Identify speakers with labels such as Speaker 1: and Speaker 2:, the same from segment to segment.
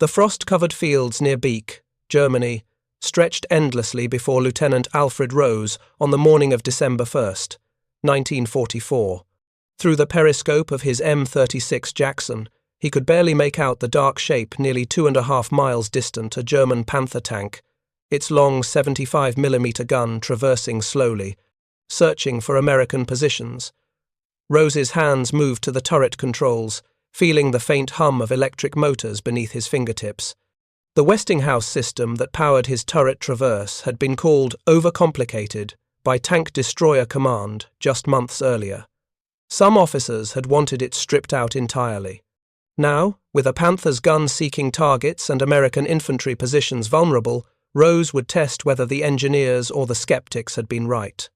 Speaker 1: The frost-covered fields near Beek, Germany, stretched endlessly before Lieutenant Alfred Rose on the morning of December 1st, 1944. Through the periscope of his M36 Jackson, he could barely make out the dark shape nearly 2.5 miles distant a German Panther tank, its long 75mm gun traversing slowly, searching for American positions. Rose's hands moved to the turret controls, feeling the faint hum of electric motors beneath his fingertips. The Westinghouse system that powered his turret traverse had been called overcomplicated by Tank Destroyer Command just months earlier. Some officers had wanted it stripped out entirely. Now, with a Panther's gun seeking targets and American infantry positions vulnerable, Rose would test whether the engineers or the skeptics had been right.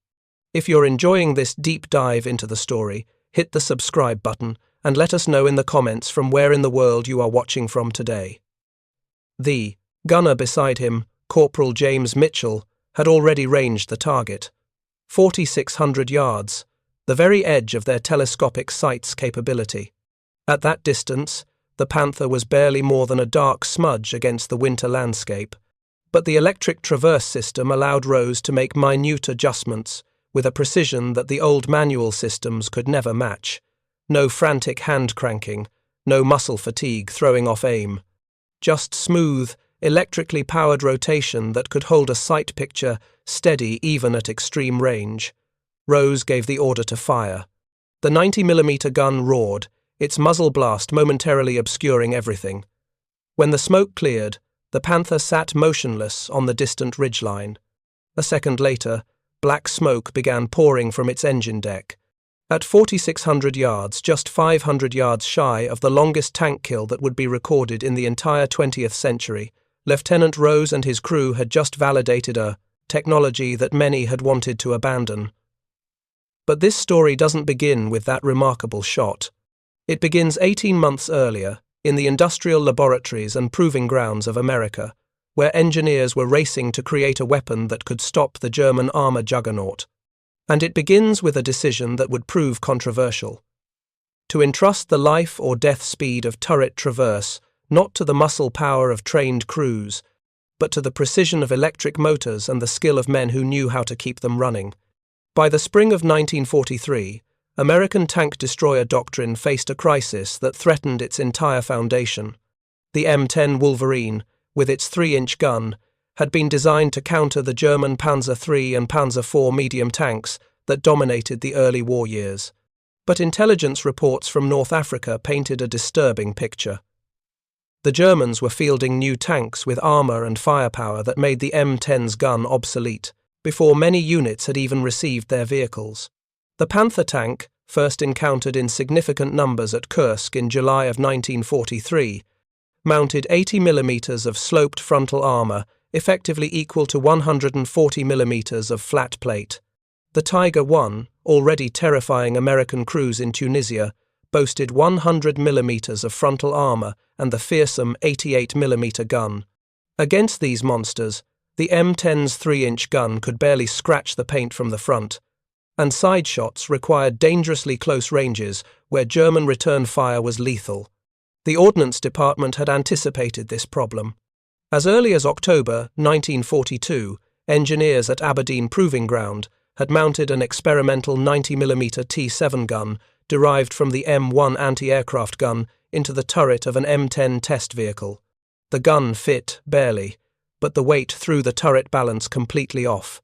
Speaker 1: If you're enjoying this deep dive into the story, hit the subscribe button and let us know in the comments from where in the world you are watching from today. The gunner beside him, Corporal James Mitchell, had already ranged the target. 4,600 yards, the very edge of their telescopic sight's capability. At that distance, the Panther was barely more than a dark smudge against the winter landscape, but the electric traverse system allowed Rose to make minute adjustments with a precision that the old manual systems could never match. No frantic hand cranking, no muscle fatigue throwing off aim. Just smooth, electrically powered rotation that could hold a sight picture steady even at extreme range. Rose gave the order to fire. The 90mm gun roared, its muzzle blast momentarily obscuring everything. When the smoke cleared, the Panther sat motionless on the distant ridgeline. A second later, black smoke began pouring from its engine deck. At 4,600 yards, just 500 yards shy of the longest tank kill that would be recorded in the entire 20th century, Lieutenant Rose and his crew had just validated a technology that many had wanted to abandon. But this story doesn't begin with that remarkable shot. It begins 18 months earlier, in the industrial laboratories and proving grounds of America, where engineers were racing to create a weapon that could stop the German armor juggernaut. And it begins with a decision that would prove controversial. To entrust the life or death speed of turret traverse not to the muscle power of trained crews, but to the precision of electric motors and the skill of men who knew how to keep them running. By the spring of 1943, American tank destroyer doctrine faced a crisis that threatened its entire foundation. The M10 Wolverine, with its 3-inch gun, had been designed to counter the German Panzer III and Panzer IV medium tanks that dominated the early war years. But intelligence reports from North Africa painted a disturbing picture. The Germans were fielding new tanks with armor and firepower that made the M10's gun obsolete, before many units had even received their vehicles. The Panther tank, first encountered in significant numbers at Kursk in July of 1943, mounted 80mm of sloped frontal armor, effectively equal to 140mm of flat plate. The Tiger I, already terrifying American crews in Tunisia, boasted 100mm of frontal armor and the fearsome 88mm gun. Against these monsters, the M10's 3-inch gun could barely scratch the paint from the front, and side shots required dangerously close ranges where German return fire was lethal. The Ordnance Department had anticipated this problem. As early as October 1942, engineers at Aberdeen Proving Ground had mounted an experimental 90mm T7 gun derived from the M1 anti-aircraft gun into the turret of an M10 test vehicle. The gun fit, barely, but the weight threw the turret balance completely off.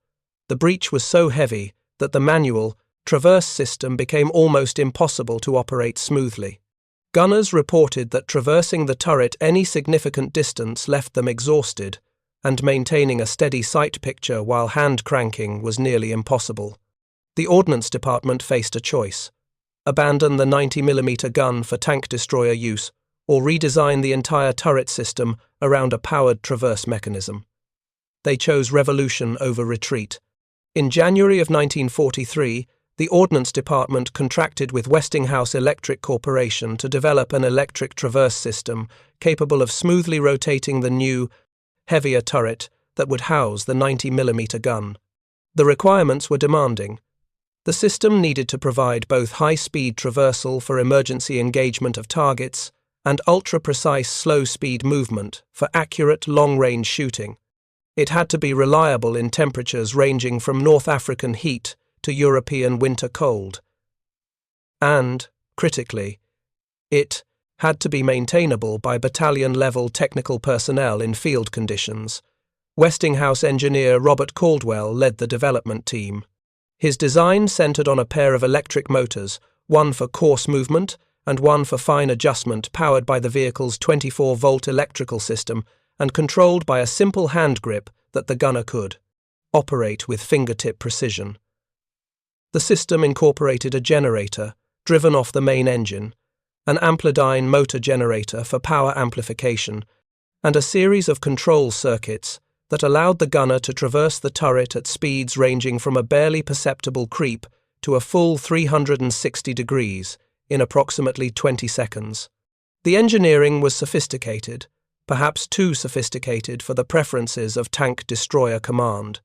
Speaker 1: The breach was so heavy that the manual, traverse system became almost impossible to operate smoothly. Gunners reported that traversing the turret any significant distance left them exhausted, and maintaining a steady sight picture while hand cranking was nearly impossible. The Ordnance Department faced a choice: abandon the 90mm gun for tank destroyer use, or redesign the entire turret system around a powered traverse mechanism. They chose revolution over retreat. In January of 1943, the Ordnance Department contracted with Westinghouse Electric Corporation to develop an electric traverse system capable of smoothly rotating the new, heavier turret that would house the 90mm gun. The requirements were demanding. The system needed to provide both high-speed traversal for emergency engagement of targets and ultra-precise slow-speed movement for accurate long-range shooting. It had to be reliable in temperatures ranging from North African heat to European winter cold. And, critically, it had to be maintainable by battalion-level technical personnel in field conditions. Westinghouse engineer Robert Caldwell led the development team. His design centered on a pair of electric motors, one for coarse movement and one for fine adjustment, powered by the vehicle's 24-volt electrical system and controlled by a simple hand grip that the gunner could operate with fingertip precision. The system incorporated a generator, driven off the main engine, an Amplidyne motor generator for power amplification, and a series of control circuits that allowed the gunner to traverse the turret at speeds ranging from a barely perceptible creep to a full 360 degrees in approximately 20 seconds. The engineering was sophisticated, perhaps too sophisticated for the preferences of Tank Destroyer Command.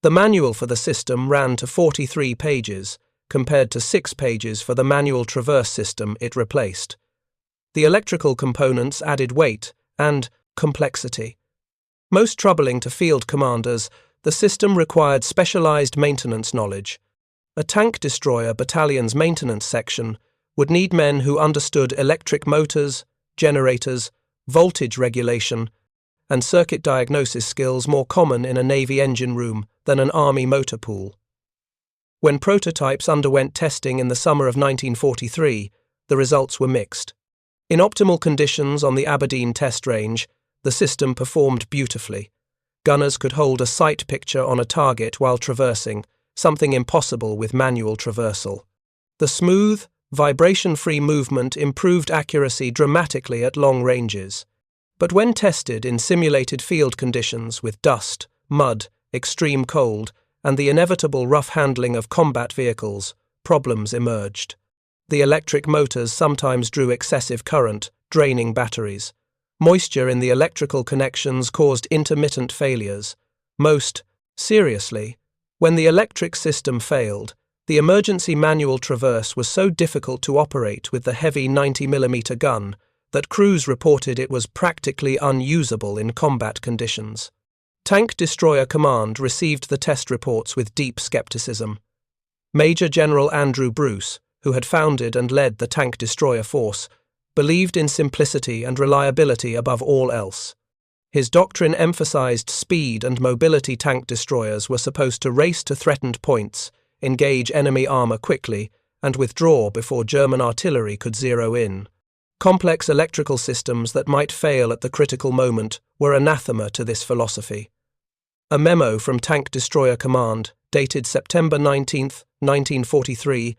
Speaker 1: The manual for the system ran to 43 pages, compared to 6 pages for the manual traverse system it replaced. The electrical components added weight and complexity. Most troubling to field commanders, the system required specialized maintenance knowledge. A tank destroyer battalion's maintenance section would need men who understood electric motors, generators, voltage regulation, and circuit diagnosis skills more common in a Navy engine room than an Army motor pool. When prototypes underwent testing in the summer of 1943, the results were mixed. In optimal conditions on the Aberdeen test range, the system performed beautifully. Gunners could hold a sight picture on a target while traversing, something impossible with manual traversal. The smooth, vibration-free movement improved accuracy dramatically at long ranges. But when tested in simulated field conditions with dust, mud, extreme cold, and the inevitable rough handling of combat vehicles, problems emerged. The electric motors sometimes drew excessive current, draining batteries. Moisture in the electrical connections caused intermittent failures. Most seriously, when the electric system failed, the emergency manual traverse was so difficult to operate with the heavy 90mm gun that crews reported it was practically unusable in combat conditions. Tank Destroyer Command received the test reports with deep skepticism. Major General Andrew Bruce, who had founded and led the Tank Destroyer Force, believed in simplicity and reliability above all else. His doctrine emphasized speed and mobility. Tank destroyers were supposed to race to threatened points, engage enemy armor quickly, and withdraw before German artillery could zero in. Complex electrical systems that might fail at the critical moment were anathema to this philosophy. A memo from Tank Destroyer Command, dated September 19, 1943,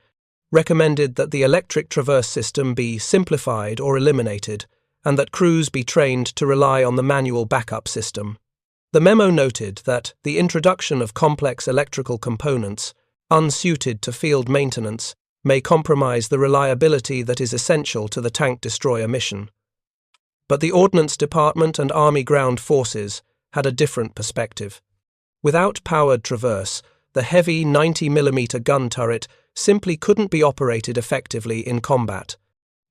Speaker 1: recommended that the electric traverse system be simplified or eliminated, and that crews be trained to rely on the manual backup system. The memo noted that the introduction of complex electrical components, unsuited to field maintenance, may compromise the reliability that is essential to the tank destroyer mission. But the Ordnance Department and Army Ground Forces had a different perspective. Without powered traverse, the heavy 90mm gun turret simply couldn't be operated effectively in combat.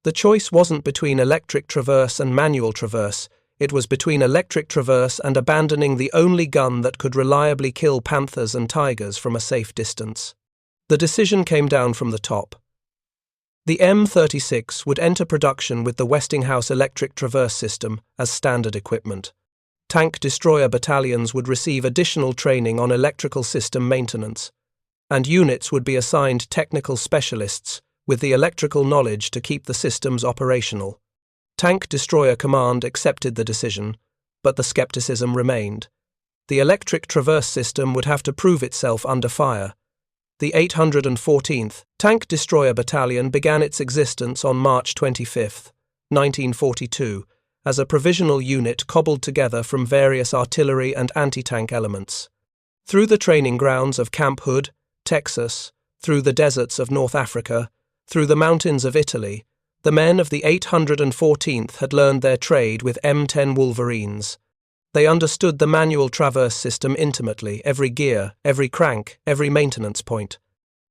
Speaker 1: The choice wasn't between electric traverse and manual traverse, it was between electric traverse and abandoning the only gun that could reliably kill Panthers and Tigers from a safe distance. The decision came down from the top. The M36 would enter production with the Westinghouse electric traverse system as standard equipment. Tank destroyer battalions would receive additional training on electrical system maintenance, and units would be assigned technical specialists with the electrical knowledge to keep the systems operational. Tank Destroyer Command accepted the decision, but the skepticism remained. The electric traverse system would have to prove itself under fire. The 814th Tank Destroyer Battalion began its existence on March 25, 1942, as a provisional unit cobbled together from various artillery and anti-tank elements. Through the training grounds of Camp Hood, Texas, through the deserts of North Africa, through the mountains of Italy, the men of the 814th had learned their trade with M10 Wolverines. They understood the manual traverse system intimately, every gear, every crank, every maintenance point.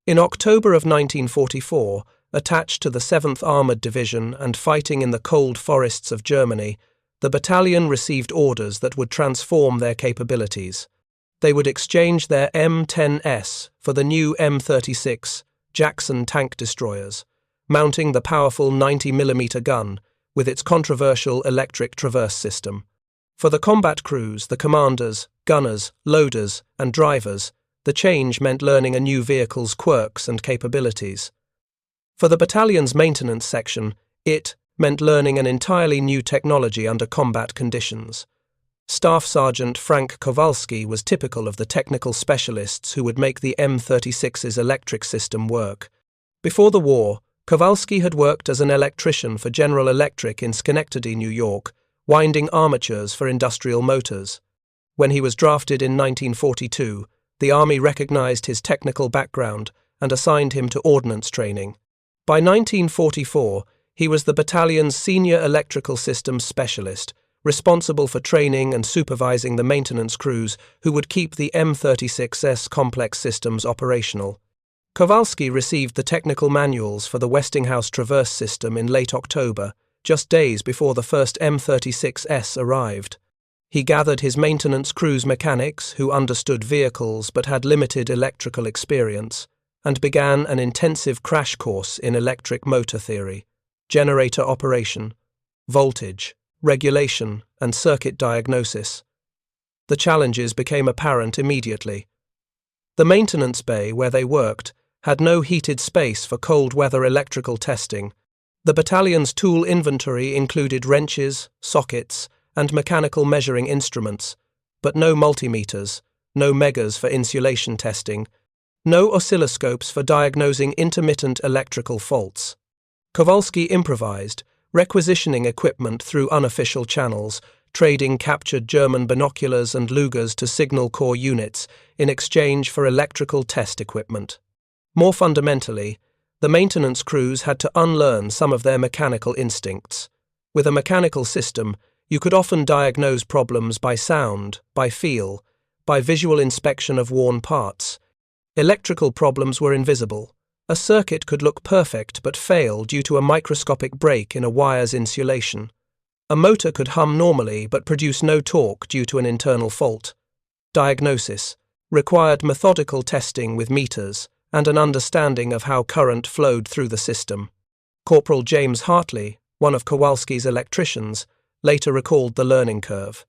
Speaker 1: In October of 1944, attached to the 7th Armoured Division and fighting in the cold forests of Germany, the battalion received orders that would transform their capabilities. They would exchange their M10S for the new M36 Jackson tank destroyers, mounting the powerful 90mm gun with its controversial electric traverse system. For the combat crews, the commanders, gunners, loaders, and drivers, the change meant learning a new vehicle's quirks and capabilities. For the battalion's maintenance section, it meant learning an entirely new technology under combat conditions. Staff Sergeant Frank Kowalski was typical of the technical specialists who would make the M36's electric system work. Before the war, Kowalski had worked as an electrician for General Electric in Schenectady, New York, winding armatures for industrial motors. When he was drafted in 1942, the Army recognized his technical background and assigned him to ordnance training. By 1944, he was the battalion's senior electrical systems specialist, responsible for training and supervising the maintenance crews who would keep the M36's complex systems operational. Kowalski received the technical manuals for the Westinghouse Traverse system in late October, just days before the first M36S arrived. He gathered his maintenance crew's mechanics, who understood vehicles but had limited electrical experience, and began an intensive crash course in electric motor theory, generator operation, voltage, regulation, and circuit diagnosis. The challenges became apparent immediately. The maintenance bay where they worked had no heated space for cold weather electrical testing. The battalion's tool inventory included wrenches, sockets, and mechanical measuring instruments, but no multimeters, no megas for insulation testing, no oscilloscopes for diagnosing intermittent electrical faults. Kowalski improvised, requisitioning equipment through unofficial channels, trading captured German binoculars and Lugers to Signal Corps units in exchange for electrical test equipment. More fundamentally, the maintenance crews had to unlearn some of their mechanical instincts. With a mechanical system, you could often diagnose problems by sound, by feel, by visual inspection of worn parts. Electrical problems were invisible. A circuit could look perfect but fail due to a microscopic break in a wire's insulation. A motor could hum normally but produce no torque due to an internal fault. Diagnosis required methodical testing with meters and an understanding of how current flowed through the system. Corporal James Hartley, one of Kowalski's electricians, later recalled the learning curve.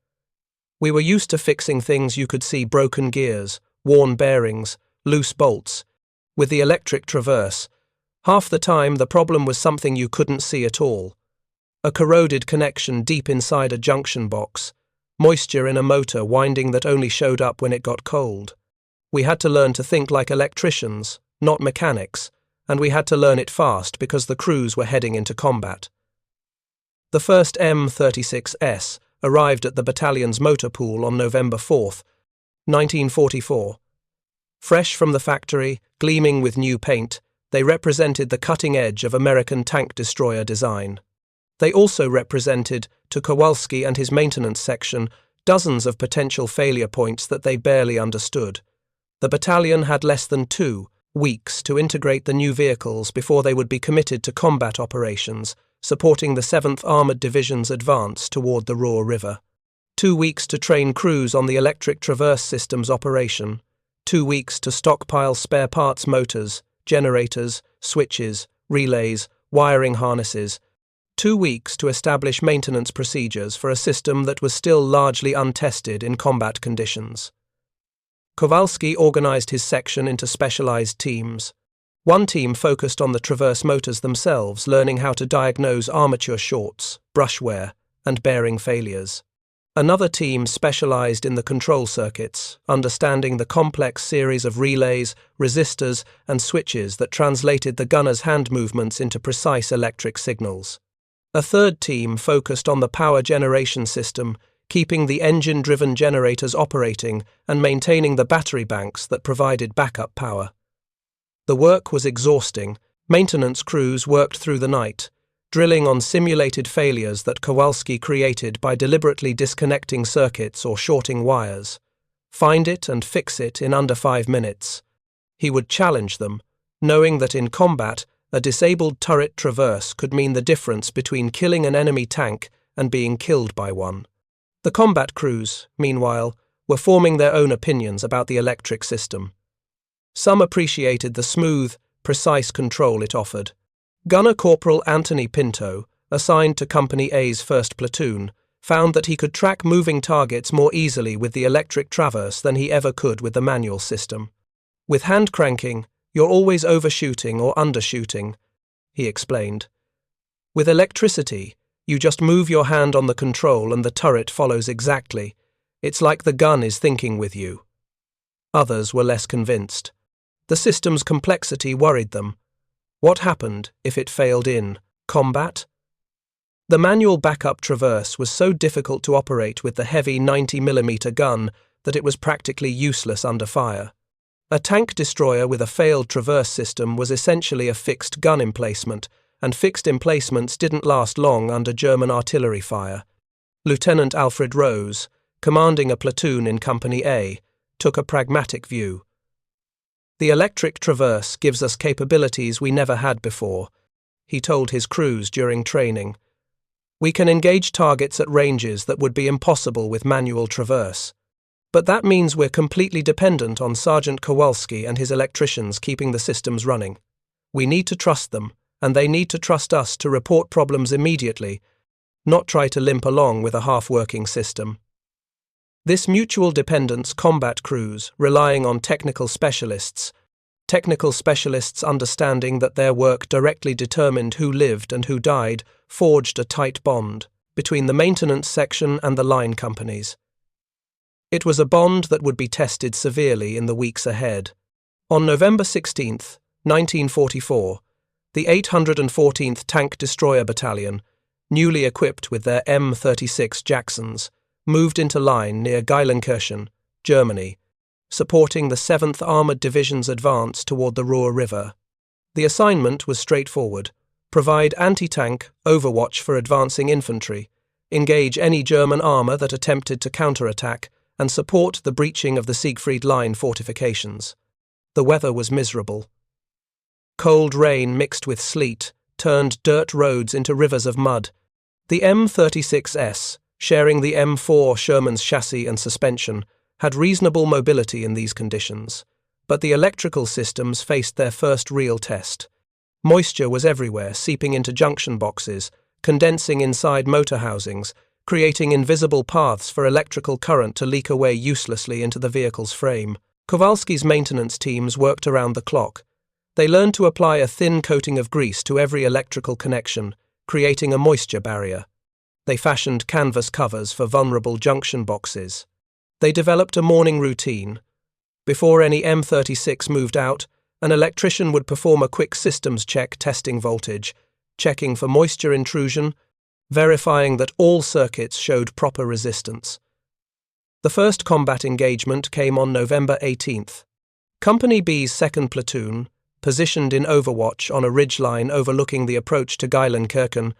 Speaker 1: "We were used to fixing things you could see: broken gears, worn bearings, loose bolts. With the electric traverse, half the time the problem was something you couldn't see at all. A corroded connection deep inside a junction box, moisture in a motor winding that only showed up when it got cold. We had to learn to think like electricians, not mechanics, and we had to learn it fast because the crews were heading into combat." The first M36S arrived at the battalion's motor pool on November 4, 1944. Fresh from the factory, gleaming with new paint, they represented the cutting edge of American tank destroyer design. They also represented, to Kowalski and his maintenance section, dozens of potential failure points that they barely understood. The battalion had less than 2 weeks to integrate the new vehicles before they would be committed to combat operations, supporting the 7th Armoured Division's advance toward the Ruhr River. 2 weeks to train crews on the electric traverse system's operation. 2 weeks to stockpile spare parts, motors, generators, switches, relays, wiring harnesses. 2 weeks to establish maintenance procedures for a system that was still largely untested in combat conditions. Kowalski organized his section into specialized teams. One team focused on the traverse motors themselves, learning how to diagnose armature shorts, brush wear, and bearing failures. Another team specialized in the control circuits, understanding the complex series of relays, resistors, and switches that translated the gunner's hand movements into precise electric signals. A third team focused on the power generation system, keeping the engine-driven generators operating and maintaining the battery banks that provided backup power. The work was exhausting. Maintenance crews worked through the night, drilling on simulated failures that Kowalski created by deliberately disconnecting circuits or shorting wires. Find it and fix it in under 5 minutes. He would challenge them, knowing that in combat a disabled turret traverse could mean the difference between killing an enemy tank and being killed by one. The combat crews, meanwhile, were forming their own opinions about the electric system. Some appreciated the smooth, precise control it offered. Gunner Corporal Anthony Pinto, assigned to Company A's 1st Platoon, found that he could track moving targets more easily with the electric traverse than he ever could with the manual system. With hand cranking, you're always overshooting or undershooting, he explained. With electricity, you just move your hand on the control and the turret follows exactly. It's like the gun is thinking with you. Others were less convinced. The system's complexity worried them. What happened if it failed in combat? The manual backup traverse was so difficult to operate with the heavy 90mm gun that it was practically useless under fire. A tank destroyer with a failed traverse system was essentially a fixed gun emplacement, and fixed emplacements didn't last long under German artillery fire. Lieutenant Alfred Rose, commanding a platoon in Company A, took a pragmatic view. The electric traverse gives us capabilities we never had before, he told his crews during training. We can engage targets at ranges that would be impossible with manual traverse. But that means we're completely dependent on Sergeant Kowalski and his electricians keeping the systems running. We need to trust them, and they need to trust us to report problems immediately, not try to limp along with a half-working system. This mutual dependence combat crews, relying on technical specialists understanding that their work directly determined who lived and who died, forged a tight bond between the maintenance section and the line companies. It was a bond that would be tested severely in the weeks ahead. On November 16, 1944, the 814th Tank Destroyer Battalion, newly equipped with their M36 Jacksons, moved into line near Geilenkirchen, Germany, supporting the 7th Armoured Division's advance toward the Ruhr River. The assignment was straightforward: provide anti-tank overwatch for advancing infantry, engage any German armour that attempted to counterattack, and support the breaching of the Siegfried Line fortifications. The weather was miserable. Cold rain mixed with sleet turned dirt roads into rivers of mud. The M36S, sharing the M4 Sherman's chassis and suspension, had reasonable mobility in these conditions, but the electrical systems faced their first real test. Moisture was everywhere, seeping into junction boxes, condensing inside motor housings, creating invisible paths for electrical current to leak away uselessly into the vehicle's frame. Kowalski's maintenance teams worked around the clock. They learned to apply a thin coating of grease to every electrical connection, creating a moisture barrier. They fashioned canvas covers for vulnerable junction boxes. They developed a morning routine. Before any M36 moved out, an electrician would perform a quick systems check testing voltage, checking for moisture intrusion, verifying that all circuits showed proper resistance. The first combat engagement came on November 18th. Company B's 2nd Platoon, positioned in overwatch on a ridgeline overlooking the approach to Geilenkirchen,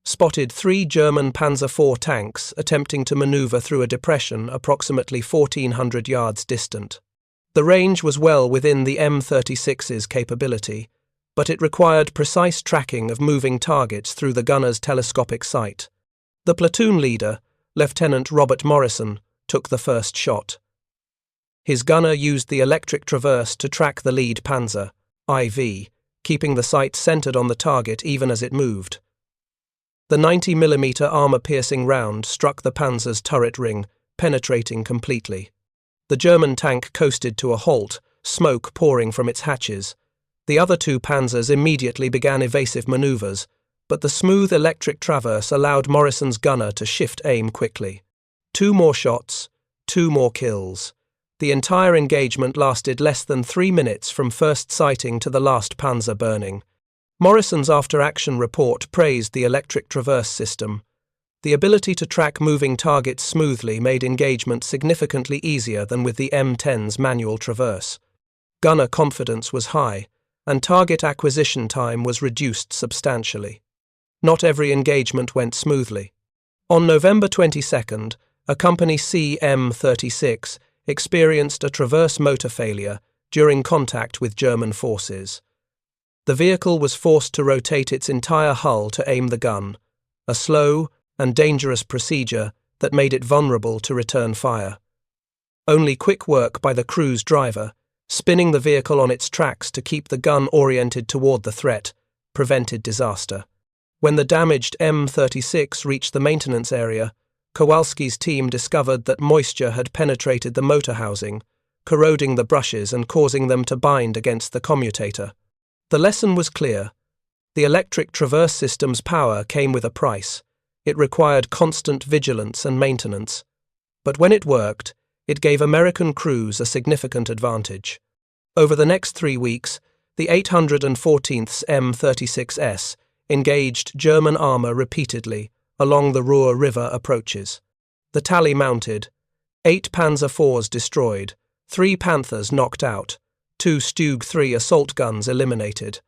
Speaker 1: spotted 3 German Panzer IV tanks attempting to maneuver through a depression approximately 1,400 yards distant. The range was well within the M36's capability, but it required precise tracking of moving targets through the gunner's telescopic sight. The platoon leader, Lieutenant Robert Morrison, took the first shot. His gunner used the electric traverse to track the lead Panzer, IV, keeping the sight centered on the target even as it moved. The 90mm armor-piercing round struck the Panzer's turret ring, penetrating completely. The German tank coasted to a halt, smoke pouring from its hatches. The other 2 Panzers immediately began evasive maneuvers, but the smooth electric traverse allowed Morrison's gunner to shift aim quickly. 2 more shots, 2 more kills. The entire engagement lasted less than 3 minutes from first sighting to the last Panzer burning. Morrison's after-action report praised the electric traverse system. The ability to track moving targets smoothly made engagement significantly easier than with the M10's manual traverse. Gunner confidence was high, and target acquisition time was reduced substantially. Not every engagement went smoothly. On November 22nd, a Company C M36 experienced a traverse motor failure during contact with German forces. The vehicle was forced to rotate its entire hull to aim the gun, a slow and dangerous procedure that made it vulnerable to return fire. Only quick work by the crew's driver, spinning the vehicle on its tracks to keep the gun oriented toward the threat, prevented disaster. When the damaged M36 reached the maintenance area, Kowalski's team discovered that moisture had penetrated the motor housing, corroding the brushes and causing them to bind against the commutator. The lesson was clear. The electric traverse system's power came with a price. It required constant vigilance and maintenance. But when it worked, it gave American crews a significant advantage. Over the next 3 weeks, the 814th M36S engaged German armour repeatedly along the Ruhr River approaches. The tally mounted: 8 Panzer IVs destroyed, 3 Panthers knocked out, 2 Stug 3 assault guns eliminated.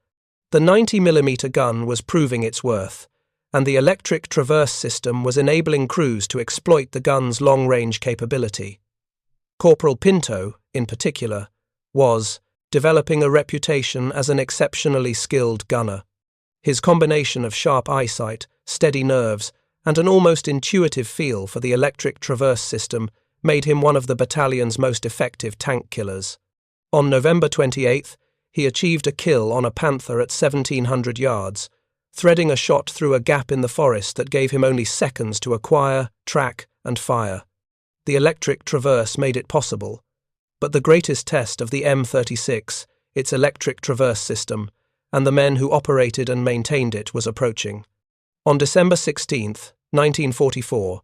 Speaker 1: The 90mm gun was proving its worth, and the electric traverse system was enabling crews to exploit the gun's long-range capability. Corporal Pinto, in particular, was developing a reputation as an exceptionally skilled gunner. His combination of sharp eyesight, steady nerves, and an almost intuitive feel for the electric traverse system made him one of the battalion's most effective tank killers. On November 28th, he achieved a kill on a Panther at 1,700 yards, threading a shot through a gap in the forest that gave him only seconds to acquire, track, and fire. The electric traverse made it possible, but the greatest test of the M36, its electric traverse system, and the men who operated and maintained it was approaching. On December 16, 1944,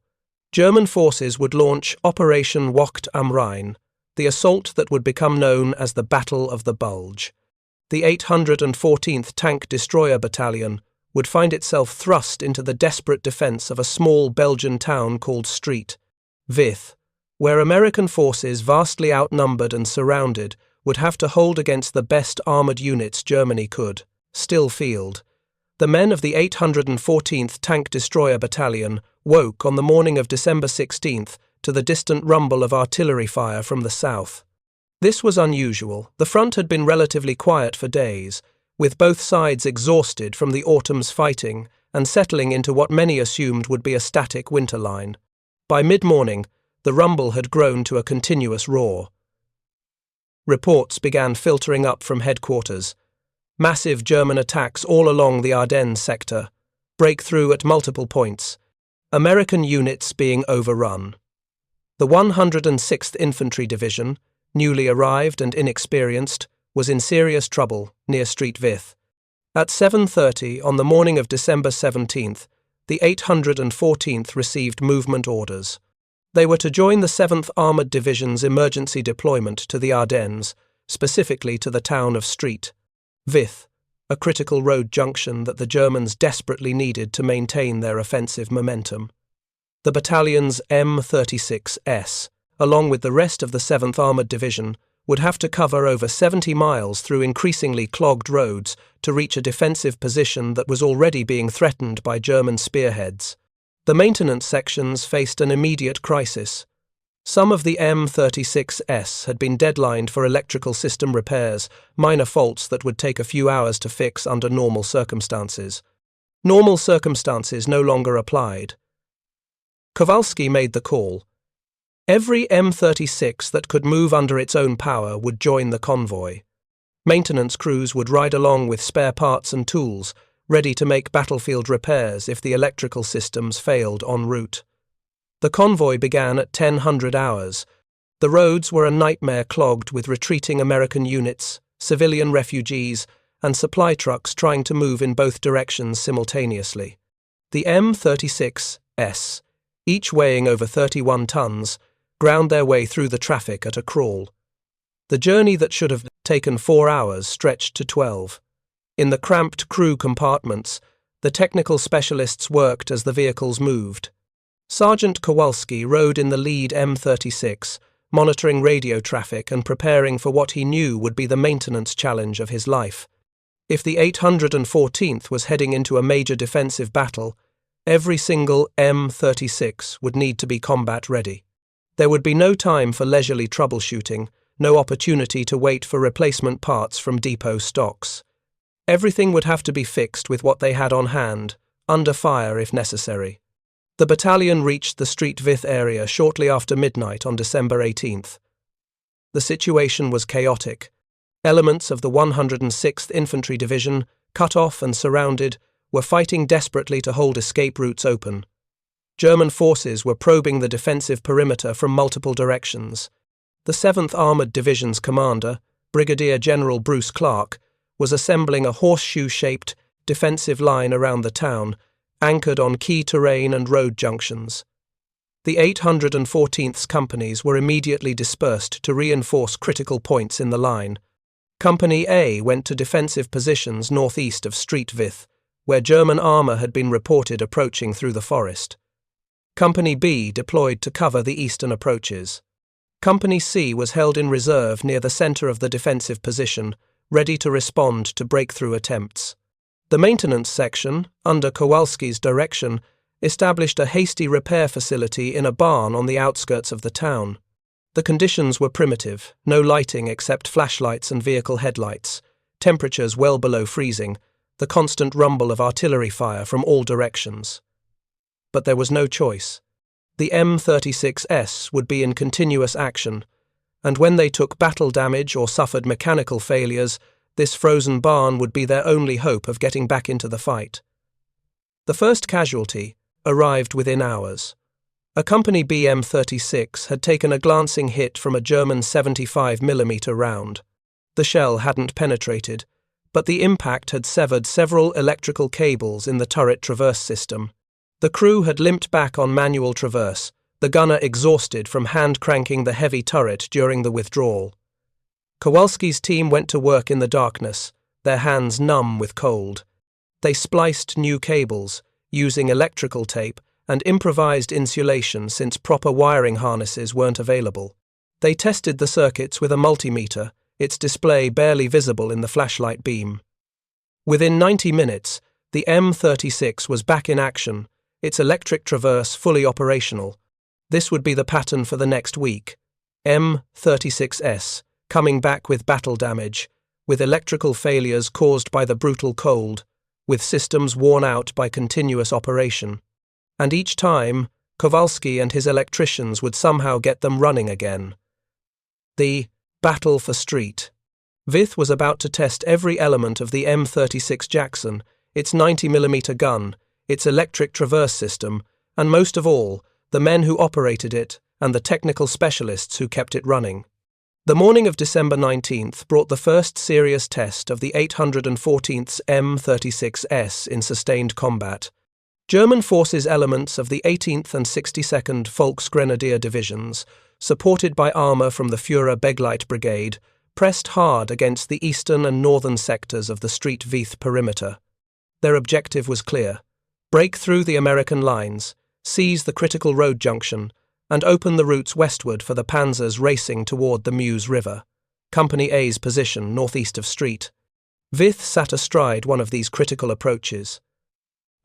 Speaker 1: German forces would launch Operation Wacht am Rhein, the assault that would become known as the Battle of the Bulge. The 814th Tank Destroyer Battalion would find itself thrust into the desperate defence of a small Belgian town called Street, Vith, where American forces, vastly outnumbered and surrounded, would have to hold against the best armoured units Germany could still field. The men of the 814th Tank Destroyer Battalion woke on the morning of December 16th to the distant rumble of artillery fire from the south. This was unusual. The front had been relatively quiet for days, with both sides exhausted from the autumn's fighting and settling into what many assumed would be a static winter line. By mid-morning, the rumble had grown to a continuous roar. Reports began filtering up from headquarters. Massive German attacks all along the Ardennes sector, breakthrough at multiple points, American units being overrun. The 106th Infantry Division, newly arrived and inexperienced, was in serious trouble near Street Vith. At 7:30 on the morning of December 17th, the 814th received movement orders. They were to join the 7th Armoured Division's emergency deployment to the Ardennes, specifically to the town of Street Vith, a critical road junction that the Germans desperately needed to maintain their offensive momentum. The battalion's M36S, along with the rest of the 7th Armoured Division, would have to cover over 70 miles through increasingly clogged roads to reach a defensive position that was already being threatened by German spearheads. The maintenance sections faced an immediate crisis. Some of the M36S had been deadlined for electrical system repairs, minor faults that would take a few hours to fix under normal circumstances. Normal circumstances no longer applied. Kowalski made the call. Every M36 that could move under its own power would join the convoy. Maintenance crews would ride along with spare parts and tools, ready to make battlefield repairs if the electrical systems failed en route. The convoy began at 10:00 hours. The roads were a nightmare, clogged with retreating American units, civilian refugees, and supply trucks trying to move in both directions simultaneously. The M36S, each weighing over 31 tons, ground their way through the traffic at a crawl. The journey that should have taken 4 hours stretched to 12. In the cramped crew compartments, the technical specialists worked as the vehicles moved. Sergeant Kowalski rode in the lead M36, monitoring radio traffic and preparing for what he knew would be the maintenance challenge of his life. If the 814th was heading into a major defensive battle, every single M36 would need to be combat ready. There would be no time for leisurely troubleshooting, no opportunity to wait for replacement parts from depot stocks. Everything would have to be fixed with what they had on hand, under fire if necessary. The battalion reached the Street Vith area shortly after midnight on December 18th. The situation was chaotic. Elements of the 106th Infantry Division, cut off and surrounded, were fighting desperately to hold escape routes open. German forces were probing the defensive perimeter from multiple directions. The 7th Armoured Division's commander, Brigadier General Bruce Clark, was assembling a horseshoe-shaped defensive line around the town, anchored on key terrain and road junctions. The 814th companies were immediately dispersed to reinforce critical points in the line. Company A went to defensive positions northeast of Street Vith, where German armour had been reported approaching through the forest. Company B deployed to cover the eastern approaches. Company C was held in reserve near the centre of the defensive position, ready to respond to breakthrough attempts. The maintenance section, under Kowalski's direction, established a hasty repair facility in a barn on the outskirts of the town. The conditions were primitive, no lighting except flashlights and vehicle headlights, temperatures well below freezing, the constant rumble of artillery fire from all directions. But there was no choice. The M36S would be in continuous action, and when they took battle damage or suffered mechanical failures, this frozen barn would be their only hope of getting back into the fight. The first casualty arrived within hours. A Company B M36 had taken a glancing hit from a German 75mm round. The shell hadn't penetrated, but the impact had severed several electrical cables in the turret traverse system. The crew had limped back on manual traverse, the gunner exhausted from hand-cranking the heavy turret during the withdrawal. Kowalski's team went to work in the darkness, their hands numb with cold. They spliced new cables, using electrical tape and improvised insulation since proper wiring harnesses weren't available. They tested the circuits with a multimeter, its display barely visible in the flashlight beam. Within 90 minutes, the M36 was back in action, its electric traverse fully operational. This would be the pattern for the next week. M36S, coming back with battle damage, with electrical failures caused by the brutal cold, with systems worn out by continuous operation. And each time, Kowalski and his electricians would somehow get them running again. The battle for Street Vith was about to test every element of the M36 Jackson, its 90mm gun, its electric traverse system, and most of all, the men who operated it and the technical specialists who kept it running. The morning of December 19th brought the first serious test of the 814th M36S in sustained combat. German forces elements of the 18th and 62nd Volksgrenadier Divisions, supported by armour from the Führer Begleit Brigade, pressed hard against the eastern and northern sectors of the Street Vith perimeter. Their objective was clear: break through the American lines, seize the critical road junction, and open the routes westward for the Panzers racing toward the Meuse River. Company A's position northeast of Street Vith sat astride one of these critical approaches.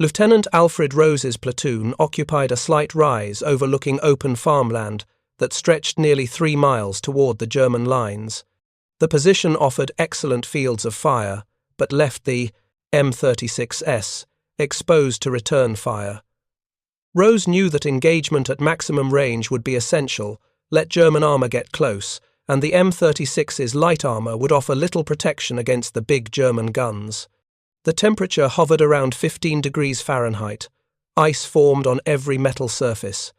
Speaker 1: Lieutenant Alfred Rose's platoon occupied a slight rise overlooking open farmland that stretched nearly 3 miles toward the German lines. The position offered excellent fields of fire, but left the M36S exposed to return fire. Rose knew that engagement at maximum range would be essential, let German armour get close, and the M36's light armour would offer little protection against the big German guns. The temperature hovered around 15 degrees Fahrenheit. Ice formed on every metal surface.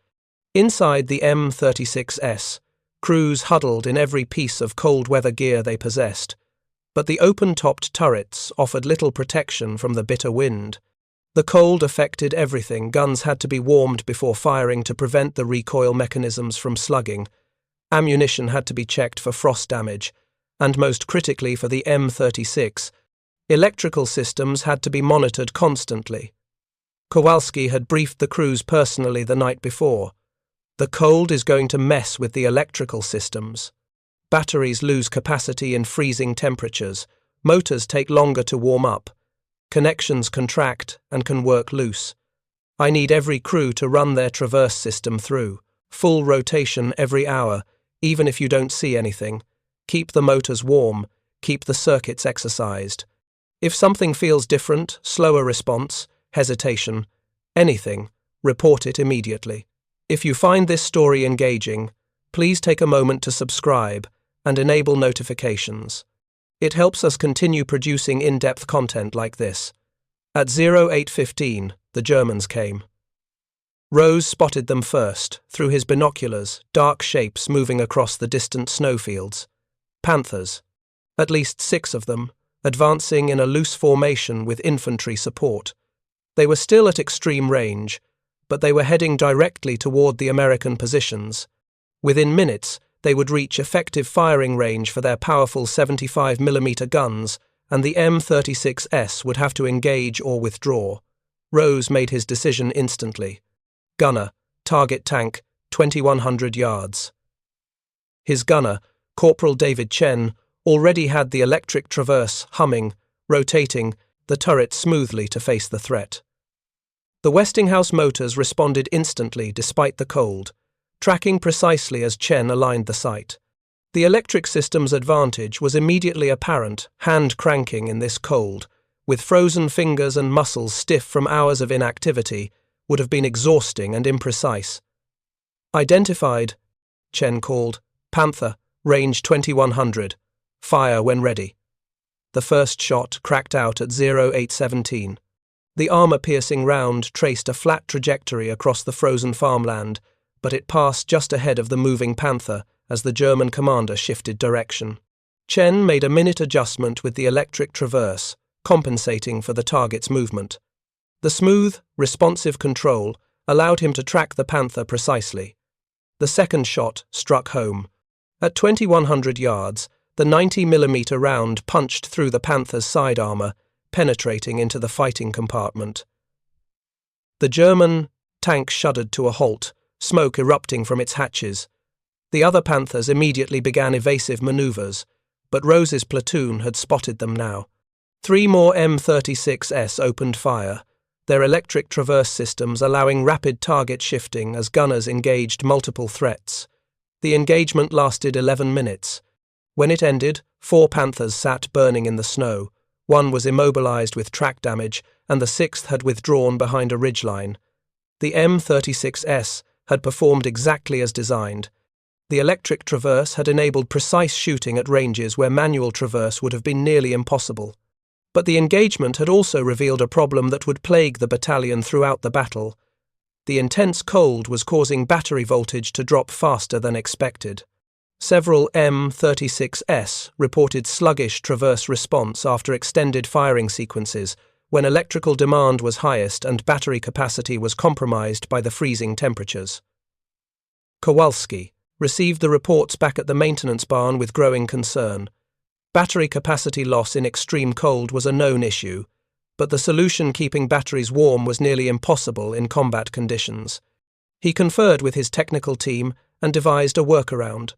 Speaker 1: Inside the M36S, crews huddled in every piece of cold-weather gear they possessed, but the open-topped turrets offered little protection from the bitter wind. The cold affected everything. Guns had to be warmed before firing to prevent the recoil mechanisms from slugging. Ammunition had to be checked for frost damage, and most critically for the M36, electrical systems had to be monitored constantly. Kowalski had briefed the crews personally the night before. The cold is going to mess with the electrical systems. Batteries lose capacity in freezing temperatures. Motors take longer to warm up. Connections contract and can work loose. I need every crew to run their traverse system through. Full rotation every hour, even if you don't see anything. Keep the motors warm. Keep the circuits exercised. If something feels different, slower response, hesitation, anything, report it immediately. If you find this story engaging, please take a moment to subscribe and enable notifications. It helps us continue producing in-depth content like this. At 08:15, the Germans came. Rose spotted them first, through his binoculars, dark shapes moving across the distant snowfields. Panthers, at least 6 of them, advancing in a loose formation with infantry support. They were still at extreme range, but they were heading directly toward the American positions. Within minutes, they would reach effective firing range for their powerful 75mm guns, and the M36S would have to engage or withdraw. Rose made his decision instantly. Gunner, target tank, 2100 yards. His gunner, Corporal David Chen, already had the electric traverse humming, rotating the turret smoothly to face the threat. The Westinghouse motors responded instantly despite the cold, tracking precisely as Chen aligned the sight. The electric system's advantage was immediately apparent, hand cranking in this cold, with frozen fingers and muscles stiff from hours of inactivity, would have been exhausting and imprecise. Identified, Chen called. Panther, range 2100. Fire when ready. The first shot cracked out at 08:17. The armor-piercing round traced a flat trajectory across the frozen farmland, but it passed just ahead of the moving Panther as the German commander shifted direction. Chen made a minute adjustment with the electric traverse, compensating for the target's movement. The smooth, responsive control allowed him to track the Panther precisely. The second shot struck home. At 2100 yards, the 90mm round punched through the Panther's side armor, penetrating into the fighting compartment. The German tank shuddered to a halt, smoke erupting from its hatches. The other Panthers immediately began evasive maneuvers, but Rose's platoon had spotted them now. 3 more M36S opened fire, their electric traverse systems allowing rapid target shifting as gunners engaged multiple threats. The engagement lasted 11 minutes. When it ended, 4 Panthers sat burning in the snow. 1 was immobilized with track damage, and the 6th had withdrawn behind a ridgeline. The M36S had performed exactly as designed. The electric traverse had enabled precise shooting at ranges where manual traverse would have been nearly impossible. But the engagement had also revealed a problem that would plague the battalion throughout the battle. The intense cold was causing battery voltage to drop faster than expected. Several M36S reported sluggish traverse response after extended firing sequences, when electrical demand was highest and battery capacity was compromised by the freezing temperatures. Kowalski received the reports back at the maintenance barn with growing concern. Battery capacity loss in extreme cold was a known issue, but the solution keeping batteries warm was nearly impossible in combat conditions. He conferred with his technical team and devised a workaround.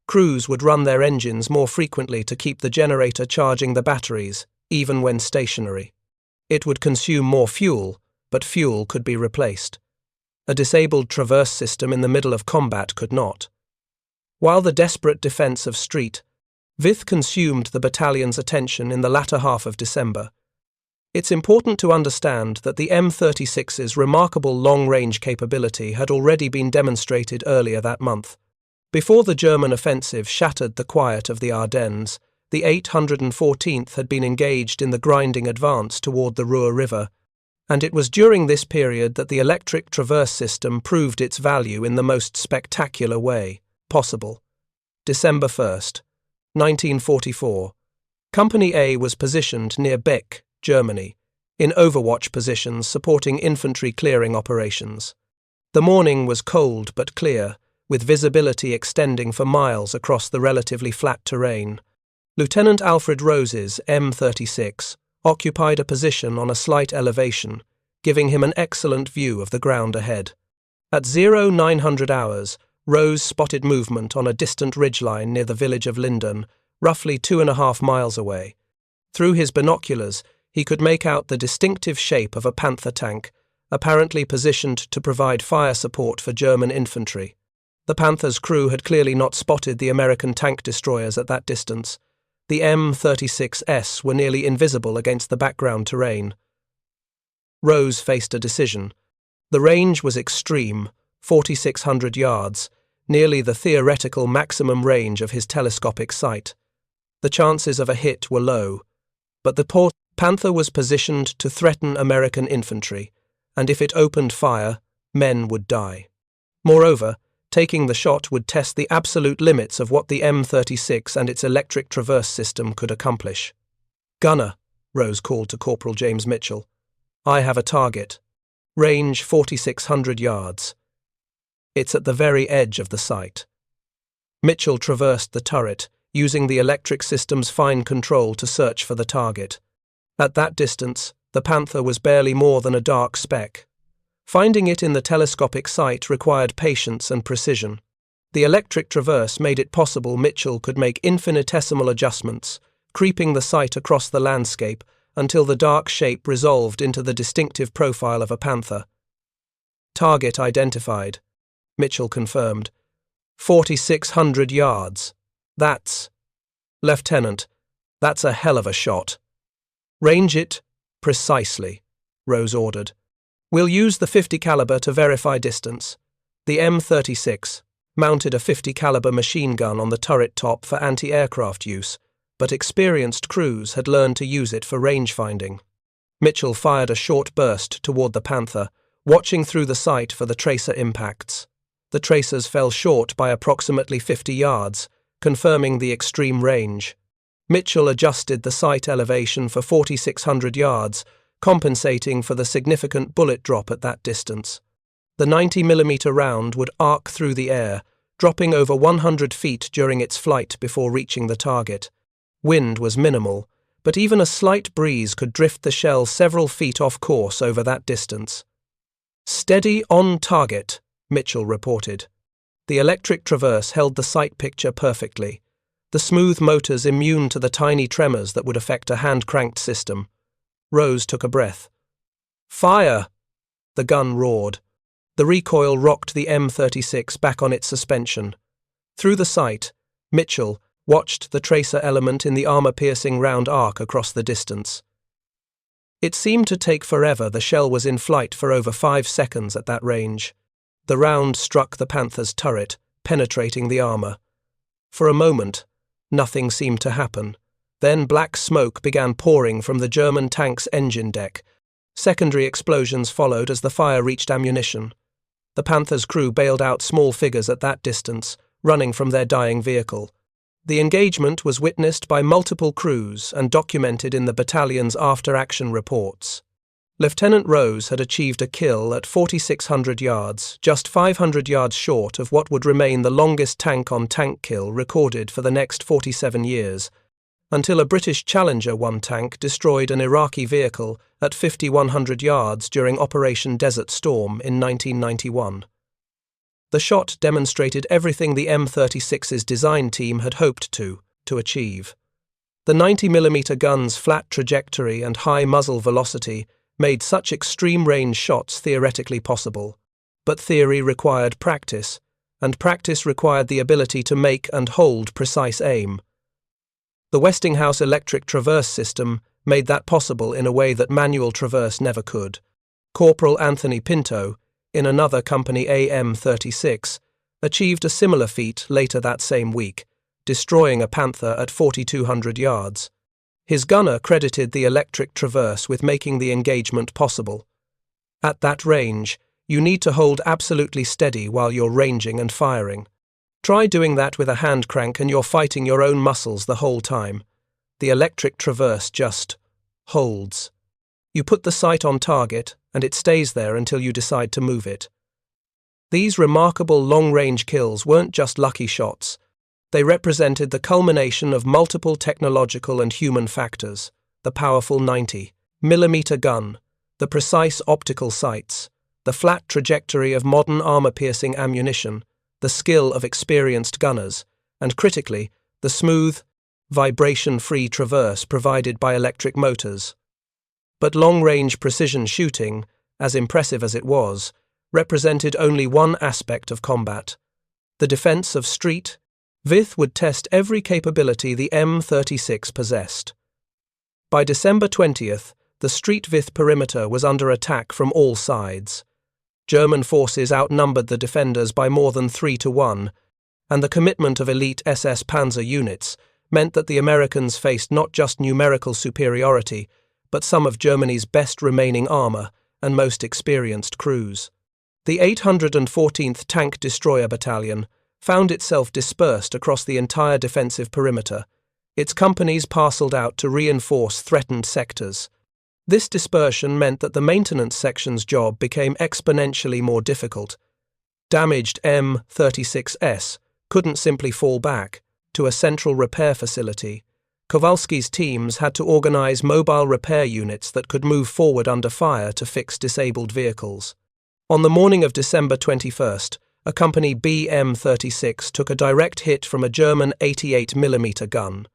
Speaker 1: Crews would run their engines more frequently to keep the generator charging the batteries, even when stationary. It would consume more fuel, but fuel could be replaced. A disabled traverse system in the middle of combat could not. While the desperate defense of Street, Vith consumed the battalion's attention in the latter half of December. It's important to understand that the M36's remarkable long-range capability had already been demonstrated earlier that month. Before the German offensive shattered the quiet of the Ardennes, the 814th had been engaged in the grinding advance toward the Ruhr River, and it was during this period that the electric traverse system proved its value in the most spectacular way possible. December 1st, 1944. Company A was positioned near Beck, Germany, in overwatch positions supporting infantry clearing operations. The morning was cold but clear, with visibility extending for miles across the relatively flat terrain. Lieutenant Alfred Rose's M36 occupied a position on a slight elevation, giving him an excellent view of the ground ahead. At 0900 hours, Rose spotted movement on a distant ridgeline near the village of Linden, roughly 2.5 miles away. Through his binoculars, he could make out the distinctive shape of a Panther tank, apparently positioned to provide fire support for German infantry. The Panther's crew had clearly not spotted the American tank destroyers at that distance, The M36s were nearly invisible against the background terrain. Rose faced a decision. The range was extreme, 4,600 yards, nearly the theoretical maximum range of his telescopic sight. The chances of a hit were low, but the Panther was positioned to threaten American infantry, and if it opened fire, men would die. Moreover, taking the shot would test the absolute limits of what the M36 and its electric traverse system could accomplish. "Gunner," Rose called to Corporal James Mitchell. "I have a target. Range 4,600 yards. It's at the very edge of the site." Mitchell traversed the turret, using the electric system's fine control to search for the target. At that distance, the Panther was barely more than a dark speck. Finding it in the telescopic sight required patience and precision. The electric traverse made it possible Mitchell could make infinitesimal adjustments, creeping the sight across the landscape until the dark shape resolved into the distinctive profile of a panther. "Target identified," Mitchell confirmed. 4,600 yards. That's... Lieutenant, that's a hell of a shot. "Range it precisely," Rose ordered. "We'll use the 50 caliber to verify distance." The M36 mounted a 50 caliber machine gun on the turret top for anti-aircraft use, but experienced crews had learned to use it for range finding. Mitchell fired a short burst toward the Panther, watching through the sight for the tracer impacts. The tracers fell short by approximately 50 yards, confirming the extreme range. Mitchell adjusted the sight elevation for 4,600 yards, compensating for the significant bullet drop at that distance. The 90mm round would arc through the air, dropping over 100 feet during its flight before reaching the target. Wind was minimal, but even a slight breeze could drift the shell several feet off course over that distance. "Steady on target," Mitchell reported. The electric traverse held the sight picture perfectly, the smooth motors immune to the tiny tremors that would affect a hand-cranked system. Rose took a breath. "Fire!" The gun roared. The recoil rocked the M36 back on its suspension. Through the sight, Mitchell watched the tracer element in the armor-piercing round arc across the distance. It seemed to take forever. The shell was in flight for over 5 seconds at that range. The round struck the Panther's turret, penetrating the armor. For a moment, nothing seemed to happen. Then black smoke began pouring from the German tank's engine deck. Secondary explosions followed as the fire reached ammunition. The Panther's crew bailed out small figures at that distance, running from their dying vehicle. The engagement was witnessed by multiple crews and documented in the battalion's after-action reports. Lieutenant Rose had achieved a kill at 4,600 yards, just 500 yards short of what would remain the longest tank-on-tank kill recorded for the next 47 years, until a British Challenger 1 tank destroyed an Iraqi vehicle at 5,100 yards during Operation Desert Storm in 1991. The shot demonstrated everything the M36's design team had hoped to achieve. The 90mm gun's flat trajectory and high muzzle velocity made such extreme-range shots theoretically possible. But theory required practice, and practice required the ability to make and hold precise aim. The Westinghouse electric traverse system made that possible in a way that manual traverse never could. Corporal Anthony Pinto, in another company AM-36, achieved a similar feat later that same week, destroying a Panther at 4,200 yards. His gunner credited the electric traverse with making the engagement possible. At that range, you need to hold absolutely steady while you're ranging and firing. Try doing that with a hand crank and you're fighting your own muscles the whole time. The electric traverse just holds. You put the sight on target, and it stays there until you decide to move it. These remarkable long-range kills weren't just lucky shots. They represented the culmination of multiple technological and human factors: the powerful 90mm gun, the precise optical sights, the flat trajectory of modern armor-piercing ammunition, the skill of experienced gunners, and critically, the smooth, vibration-free traverse provided by electric motors. But long-range precision shooting, as impressive as it was, represented only one aspect of combat: the defense of street, WWII would test every capability the M36 possessed. By December 20th, the Street WWII perimeter was under attack from all sides. German forces outnumbered the defenders by more than 3-1, and the commitment of elite SS Panzer units meant that the Americans faced not just numerical superiority, but some of Germany's best remaining armor and most experienced crews. The 814th Tank Destroyer Battalion found itself dispersed across the entire defensive perimeter, its companies parceled out to reinforce threatened sectors. This dispersion meant that the maintenance section's job became exponentially more difficult. Damaged M36s couldn't simply fall back to a central repair facility. Kowalski's teams had to organize mobile repair units that could move forward under fire to fix disabled vehicles. On the morning of December 21st, a Company BM-36 took a direct hit from a German 88mm gun.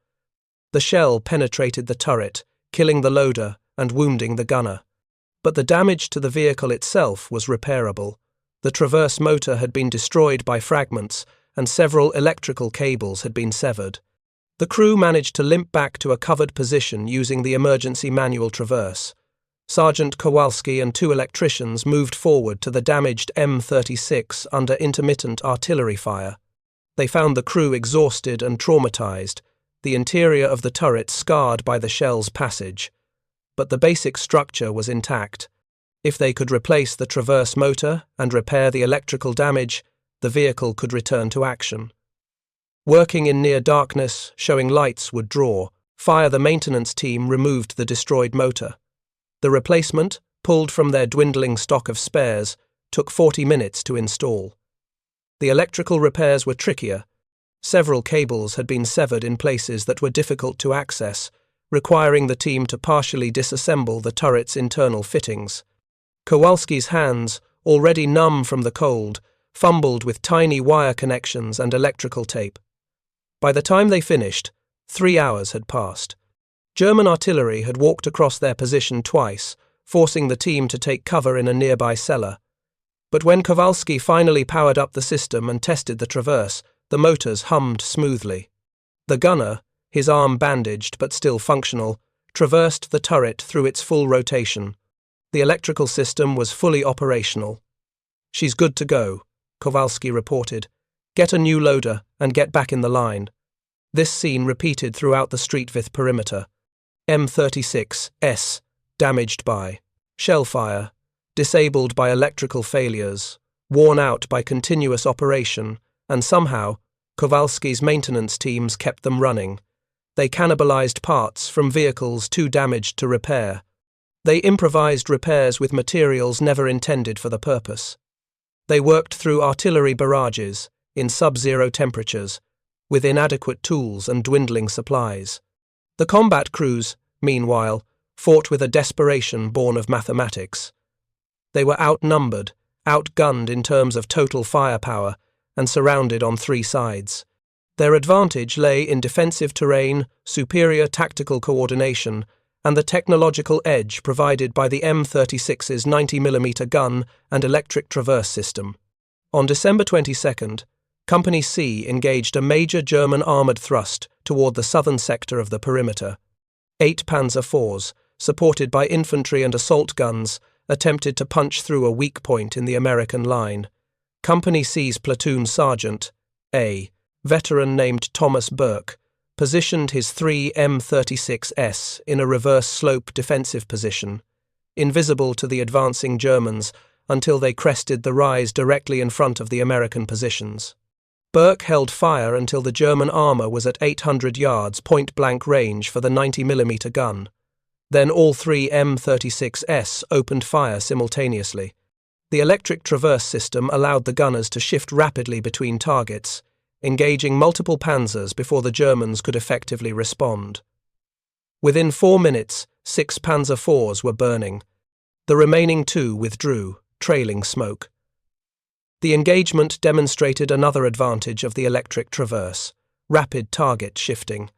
Speaker 1: The shell penetrated the turret, killing the loader and wounding the gunner. But the damage to the vehicle itself was repairable. The traverse motor had been destroyed by fragments, and several electrical cables had been severed. The crew managed to limp back to a covered position using the emergency manual traverse. Sergeant Kowalski and 2 electricians moved forward to the damaged M36 under intermittent artillery fire. They found the crew exhausted and traumatized, the interior of the turret scarred by the shell's passage. But the basic structure was intact. If they could replace the traverse motor and repair the electrical damage, the vehicle could return to action. Working in near darkness, showing lights would draw, the maintenance team removed the destroyed motor. The replacement, pulled from their dwindling stock of spares, took 40 minutes to install. The electrical repairs were trickier. Several cables had been severed in places that were difficult to access, requiring the team to partially disassemble the turret's internal fittings. Kowalski's hands, already numb from the cold, fumbled with tiny wire connections and electrical tape. By the time they finished, 3 hours had passed. German artillery had walked across their position twice, forcing the team to take cover in a nearby cellar. But when Kowalski finally powered up the system and tested the traverse, the motors hummed smoothly. The gunner, his arm bandaged but still functional, traversed the turret through its full rotation. The electrical system was fully operational. "She's good to go," Kowalski reported. "Get a new loader and get back in the line." This scene repeated throughout the Street WWII perimeter. M36s, damaged by shell fire, disabled by electrical failures, worn out by continuous operation, and somehow, Kowalski's maintenance teams kept them running. They cannibalized parts from vehicles too damaged to repair. They improvised repairs with materials never intended for the purpose. They worked through artillery barrages, in sub-zero temperatures, with inadequate tools and dwindling supplies. The combat crews, meanwhile, fought with a desperation born of mathematics. They were outnumbered, outgunned in terms of total firepower, and surrounded on 3 sides. Their advantage lay in defensive terrain, superior tactical coordination, and the technological edge provided by the M36's 90mm gun and electric traverse system. On December 22nd, Company C engaged a major German armoured thrust toward the southern sector of the perimeter. 8 Panzer IVs, supported by infantry and assault guns, attempted to punch through a weak point in the American line. Company C's platoon sergeant, a veteran named Thomas Burke, positioned his 3 M36s in a reverse slope defensive position, invisible to the advancing Germans until they crested the rise directly in front of the American positions. Burke held fire until the German armour was at 800 yards point-blank range for the 90mm gun. Then all 3 M36s opened fire simultaneously. The electric traverse system allowed the gunners to shift rapidly between targets, engaging multiple panzers before the Germans could effectively respond. Within 4 minutes, 6 Panzer IVs were burning. The remaining 2 withdrew, trailing smoke. The engagement demonstrated another advantage of the electric traverse: rapid target shifting.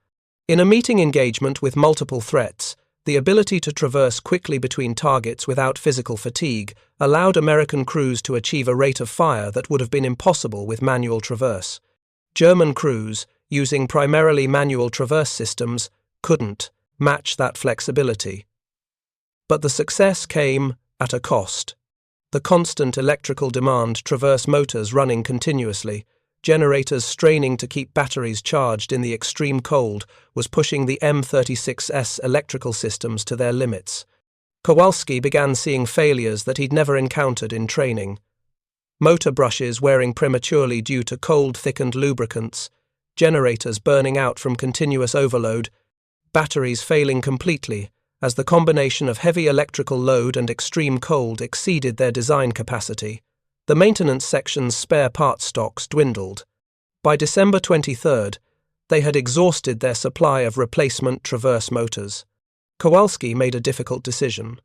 Speaker 1: In a meeting engagement with multiple threats, the ability to traverse quickly between targets without physical fatigue allowed American crews to achieve a rate of fire that would have been impossible with manual traverse. German crews, using primarily manual traverse systems, couldn't match that flexibility. But the success came at a cost. The constant electrical demand, traverse motors running continuously, generators straining to keep batteries charged in the extreme cold, was pushing the M36's electrical systems to their limits. Kowalski began seeing failures that he'd never encountered in training. Motor brushes wearing prematurely due to cold-thickened lubricants, generators burning out from continuous overload, batteries failing completely as the combination of heavy electrical load and extreme cold exceeded their design capacity. The maintenance section's spare parts stocks dwindled. By December 23rd, they had exhausted their supply of replacement traverse motors. Kowalski made a difficult decision.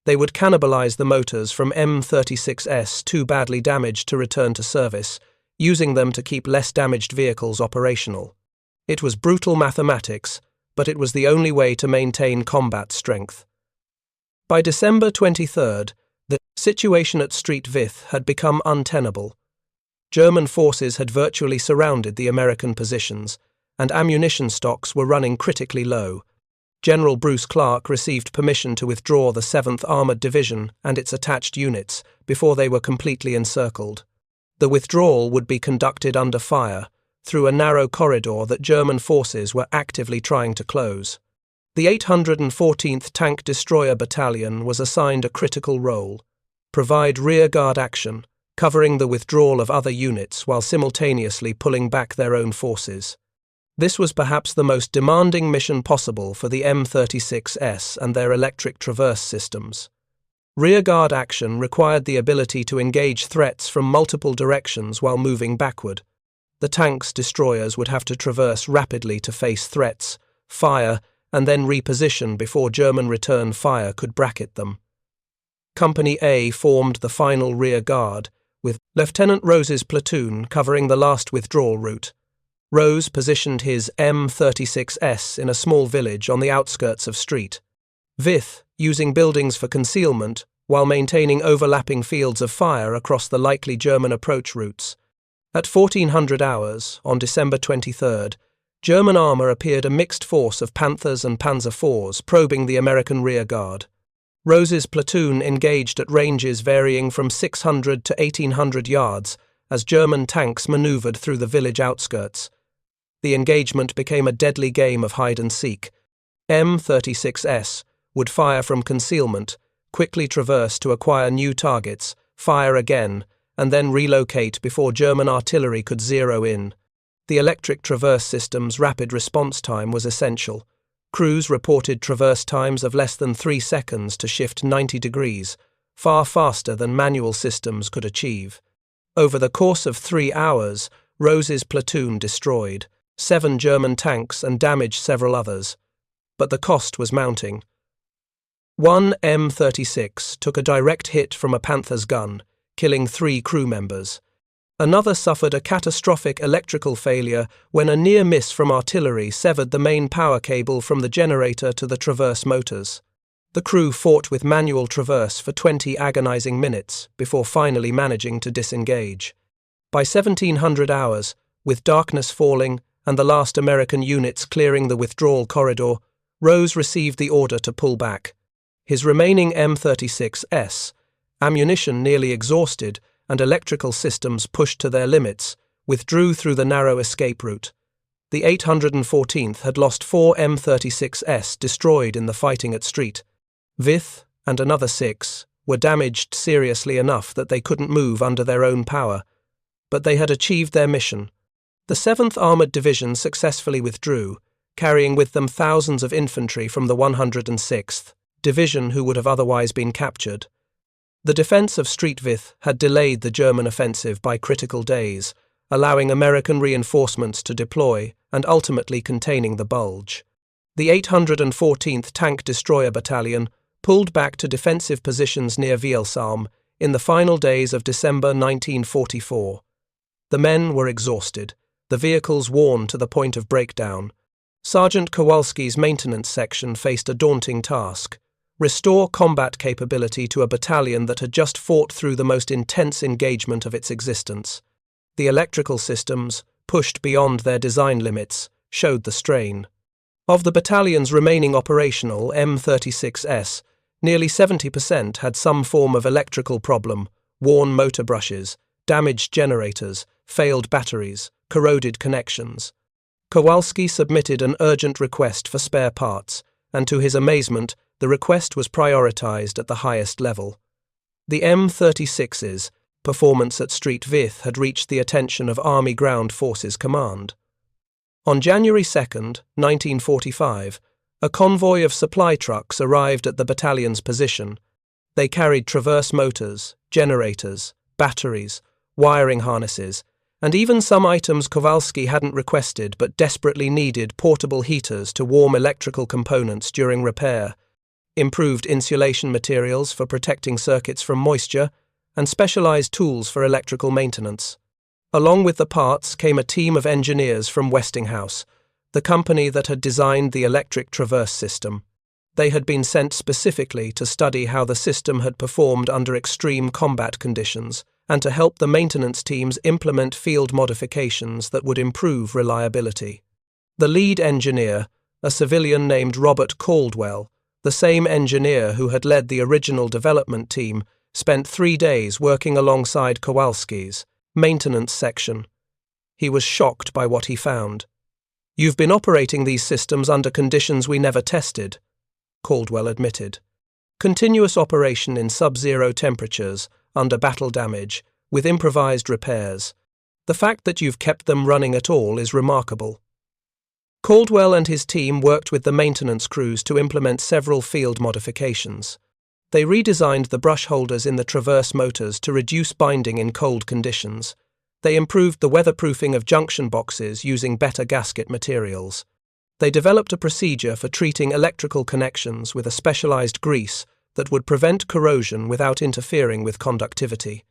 Speaker 1: They would cannibalize the motors from M36s too badly damaged to return to service, using them to keep less damaged vehicles operational. It was brutal mathematics, but it was the only way to maintain combat strength. By December 23rd, the situation at Street Vith had become untenable. German forces had virtually surrounded the American positions, and ammunition stocks were running critically low. General Bruce Clark received permission to withdraw the 7th Armored Division and its attached units before they were completely encircled. The withdrawal would be conducted under fire, through a narrow corridor that German forces were actively trying to close. The 814th Tank Destroyer Battalion was assigned a critical role: provide rearguard action, covering the withdrawal of other units while simultaneously pulling back their own forces. This was perhaps the most demanding mission possible for the M36s and their electric traverse systems. Rearguard action required the ability to engage threats from multiple directions while moving backward. The tank's destroyers would have to traverse rapidly to face threats, fire, and then reposition before German return fire could bracket them. Company A formed the final rear guard, with Lieutenant Rose's platoon covering the last withdrawal route. Rose positioned his M36s in a small village on the outskirts of Street Vith, using buildings for concealment while maintaining overlapping fields of fire across the likely German approach routes. At 1400 hours, on December 23rd, German armour appeared a mixed force of Panthers and Panzer IVs probing the American rear guard. Rose's platoon engaged at ranges varying from 600 to 1800 yards as German tanks manoeuvred through the village outskirts. The engagement became a deadly game of hide-and-seek. M36s would fire from concealment, quickly traverse to acquire new targets, fire again, and then relocate before German artillery could zero in. The electric traverse system's rapid response time was essential. Crews reported traverse times of less than 3 seconds to shift 90 degrees, far faster than manual systems could achieve. Over the course of 3 hours, Rose's platoon destroyed 7 German tanks and damaged several others. But the cost was mounting. One M36 took a direct hit from a Panzer's gun, killing 3 crew members. Another suffered a catastrophic electrical failure when a near miss from artillery severed the main power cable from the generator to the traverse motors. The crew fought with manual traverse for 20 agonizing minutes before finally managing to disengage. By 1700 hours, with darkness falling and the last American units clearing the withdrawal corridor, Rose received the order to pull back. His remaining M36s, ammunition nearly exhausted and electrical systems pushed to their limits, withdrew through the narrow escape route. The 814th had lost 4 M36s destroyed in the fighting at Street Vith, and another 6 were damaged seriously enough that they couldn't move under their own power. But they had achieved their mission. The 7th Armoured Division successfully withdrew, carrying with them thousands of infantry from the 106th Division who would have otherwise been captured. The defence of Street Vith had delayed the German offensive by critical days, allowing American reinforcements to deploy and ultimately containing the bulge. The 814th Tank Destroyer Battalion pulled back to defensive positions near Vielsalm in the final days of December 1944. The men were exhausted, the vehicles worn to the point of breakdown. Sergeant Kowalski's maintenance section faced a daunting task: restore combat capability to a battalion that had just fought through the most intense engagement of its existence. The electrical systems, pushed beyond their design limits, showed the strain. Of the battalion's remaining operational M36S, nearly 70% had some form of electrical problem, worn motor brushes, damaged generators, failed batteries, corroded connections. Kowalski submitted an urgent request for spare parts, and to his amazement, the request was prioritized at the highest level. The M36's performance at Street Vith had reached the attention of Army Ground Forces Command. On January 2, 1945, a convoy of supply trucks arrived at the battalion's position. They carried traverse motors, generators, batteries, wiring harnesses, and even some items Kowalski hadn't requested but desperately needed: portable heaters to warm electrical components during repair, improved insulation materials for protecting circuits from moisture, and specialized tools for electrical maintenance. Along with the parts came a team of engineers from Westinghouse, the company that had designed the electric traverse system. They had been sent specifically to study how the system had performed under extreme combat conditions and to help the maintenance teams implement field modifications that would improve reliability. The lead engineer, a civilian named Robert Caldwell, the same engineer who had led the original development team, spent 3 days working alongside Kowalski's maintenance section. He was shocked by what he found. "You've been operating these systems under conditions we never tested," Caldwell admitted. "Continuous operation in sub-zero temperatures, under battle damage, with improvised repairs. The fact that you've kept them running at all is remarkable." Caldwell and his team worked with the maintenance crews to implement several field modifications. They redesigned the brush holders in the traverse motors to reduce binding in cold conditions. They improved the weatherproofing of junction boxes using better gasket materials. They developed a procedure for treating electrical connections with a specialized grease that would prevent corrosion without interfering with conductivity.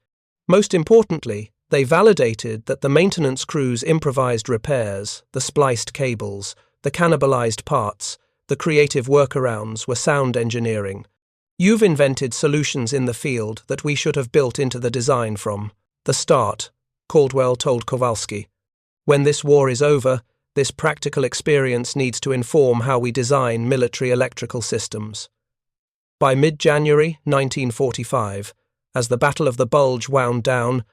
Speaker 1: Most importantly, they validated that the maintenance crew's improvised repairs, the spliced cables, the cannibalized parts, the creative workarounds were sound engineering. "You've invented solutions in the field that we should have built into the design from the start," Caldwell told Kowalski. "When this war is over, this practical experience needs to inform how we design military electrical systems." By mid-January 1945, as the Battle of the Bulge wound down,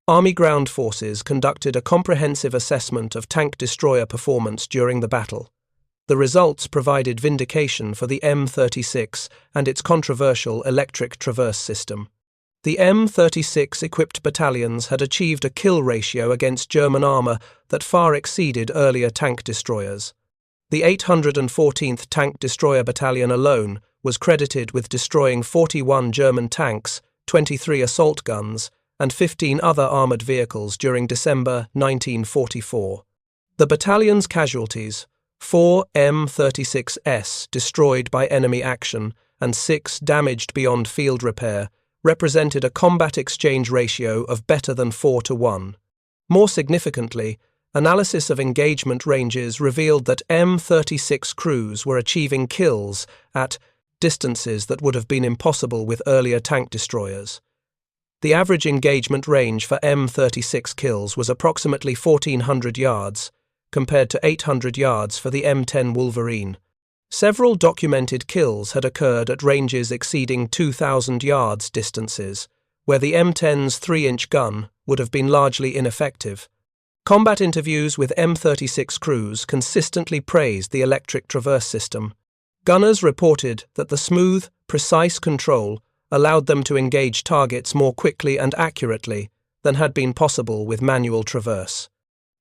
Speaker 1: Army Ground Forces conducted a comprehensive assessment of tank destroyer performance during the battle. The results provided vindication for the M36 and its controversial electric traverse system. The M36-equipped battalions had achieved a kill ratio against German armor that far exceeded earlier tank destroyers. The 814th Tank Destroyer Battalion alone was credited with destroying 41 German tanks, 23 assault guns, and 15 other armored vehicles during December 1944. The battalion's casualties, 4 M36S destroyed by enemy action and 6 damaged beyond field repair, represented a combat exchange ratio of better than 4-1. More significantly, analysis of engagement ranges revealed that M36 crews were achieving kills at distances that would have been impossible with earlier tank destroyers. The average engagement range for M36 kills was approximately 1,400 yards, compared to 800 yards for the M10 Wolverine. Several documented kills had occurred at ranges exceeding 2,000 yards distances, where the M10's 3-inch gun would have been largely ineffective. Combat interviews with M36 crews consistently praised the electric traverse system. Gunners reported that the smooth, precise control allowed them to engage targets more quickly and accurately than had been possible with manual traverse.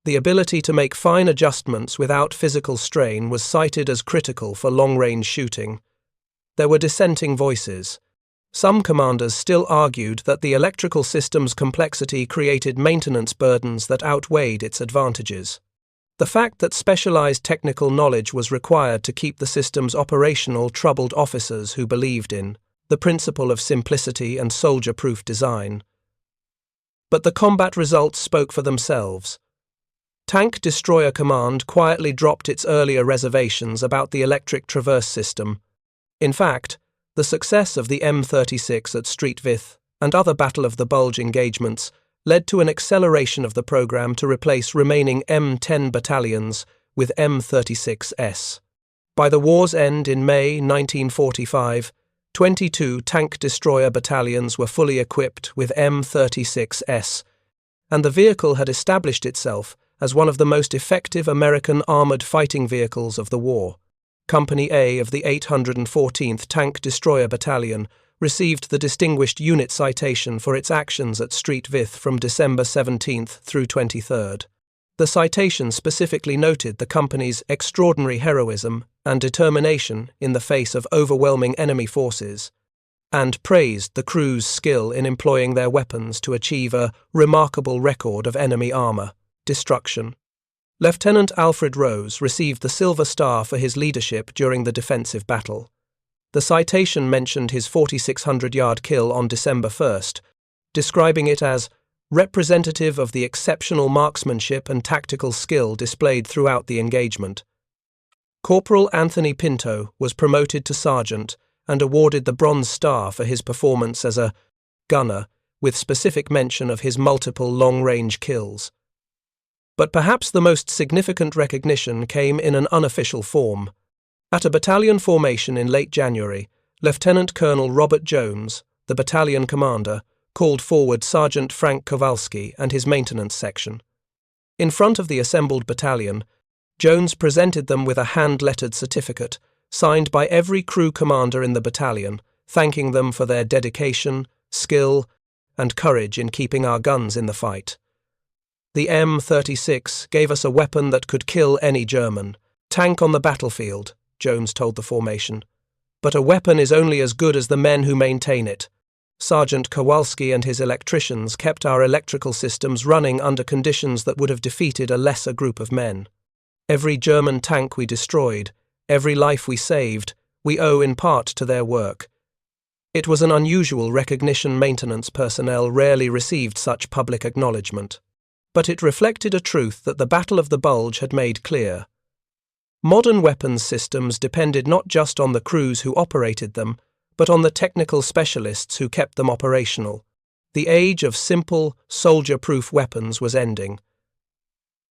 Speaker 1: The ability to make fine adjustments without physical strain was cited as critical for long-range shooting. There were dissenting voices. Some commanders still argued that the electrical system's complexity created maintenance burdens that outweighed its advantages. The fact that specialized technical knowledge was required to keep the systems operational troubled officers who believed in the principle of simplicity and soldier-proof design. But the combat results spoke for themselves. Tank Destroyer Command quietly dropped its earlier reservations about the electric traverse system. In fact, the success of the M36 at Street Vith and other Battle of the Bulge engagements led to an acceleration of the program to replace remaining M10 battalions with M36s. By the war's end in May 1945, 22 tank destroyer battalions were fully equipped with M36s, and the vehicle had established itself as one of the most effective American armored fighting vehicles of the war. Company A of the 814th Tank Destroyer Battalion received the Distinguished Unit Citation for its actions at Street Vith from December 17th through 23rd. The citation specifically noted the company's extraordinary heroism and determination in the face of overwhelming enemy forces, and praised the crew's skill in employing their weapons to achieve a remarkable record of enemy armor destruction. Lieutenant Alfred Rose received the Silver Star for his leadership during the defensive battle. The citation mentioned his 4,600-yard kill on December 1st, describing it as representative of the exceptional marksmanship and tactical skill displayed throughout the engagement. Corporal Anthony Pinto was promoted to sergeant and awarded the Bronze Star for his performance as a gunner, with specific mention of his multiple long-range kills. But perhaps the most significant recognition came in an unofficial form. At a battalion formation in late January, Lieutenant Colonel Robert Jones, the battalion commander, called forward Sergeant Frank Kowalski and his maintenance section. In front of the assembled battalion, Jones presented them with a hand-lettered certificate, signed by every crew commander in the battalion, thanking them for their dedication, skill, and courage in keeping our guns in the fight. The M36 gave us a weapon that could kill any German tank on the battlefield, Jones told the formation. But a weapon is only as good as the men who maintain it. Sergeant Kowalski and his electricians kept our electrical systems running under conditions that would have defeated a lesser group of men. Every German tank we destroyed, every life we saved, we owe in part to their work. It was an unusual recognition. Maintenance personnel rarely received such public acknowledgement. But it reflected a truth that the Battle of the Bulge had made clear. Modern weapons systems depended not just on the crews who operated them, but on the technical specialists who kept them operational. The age of simple, soldier-proof weapons was ending.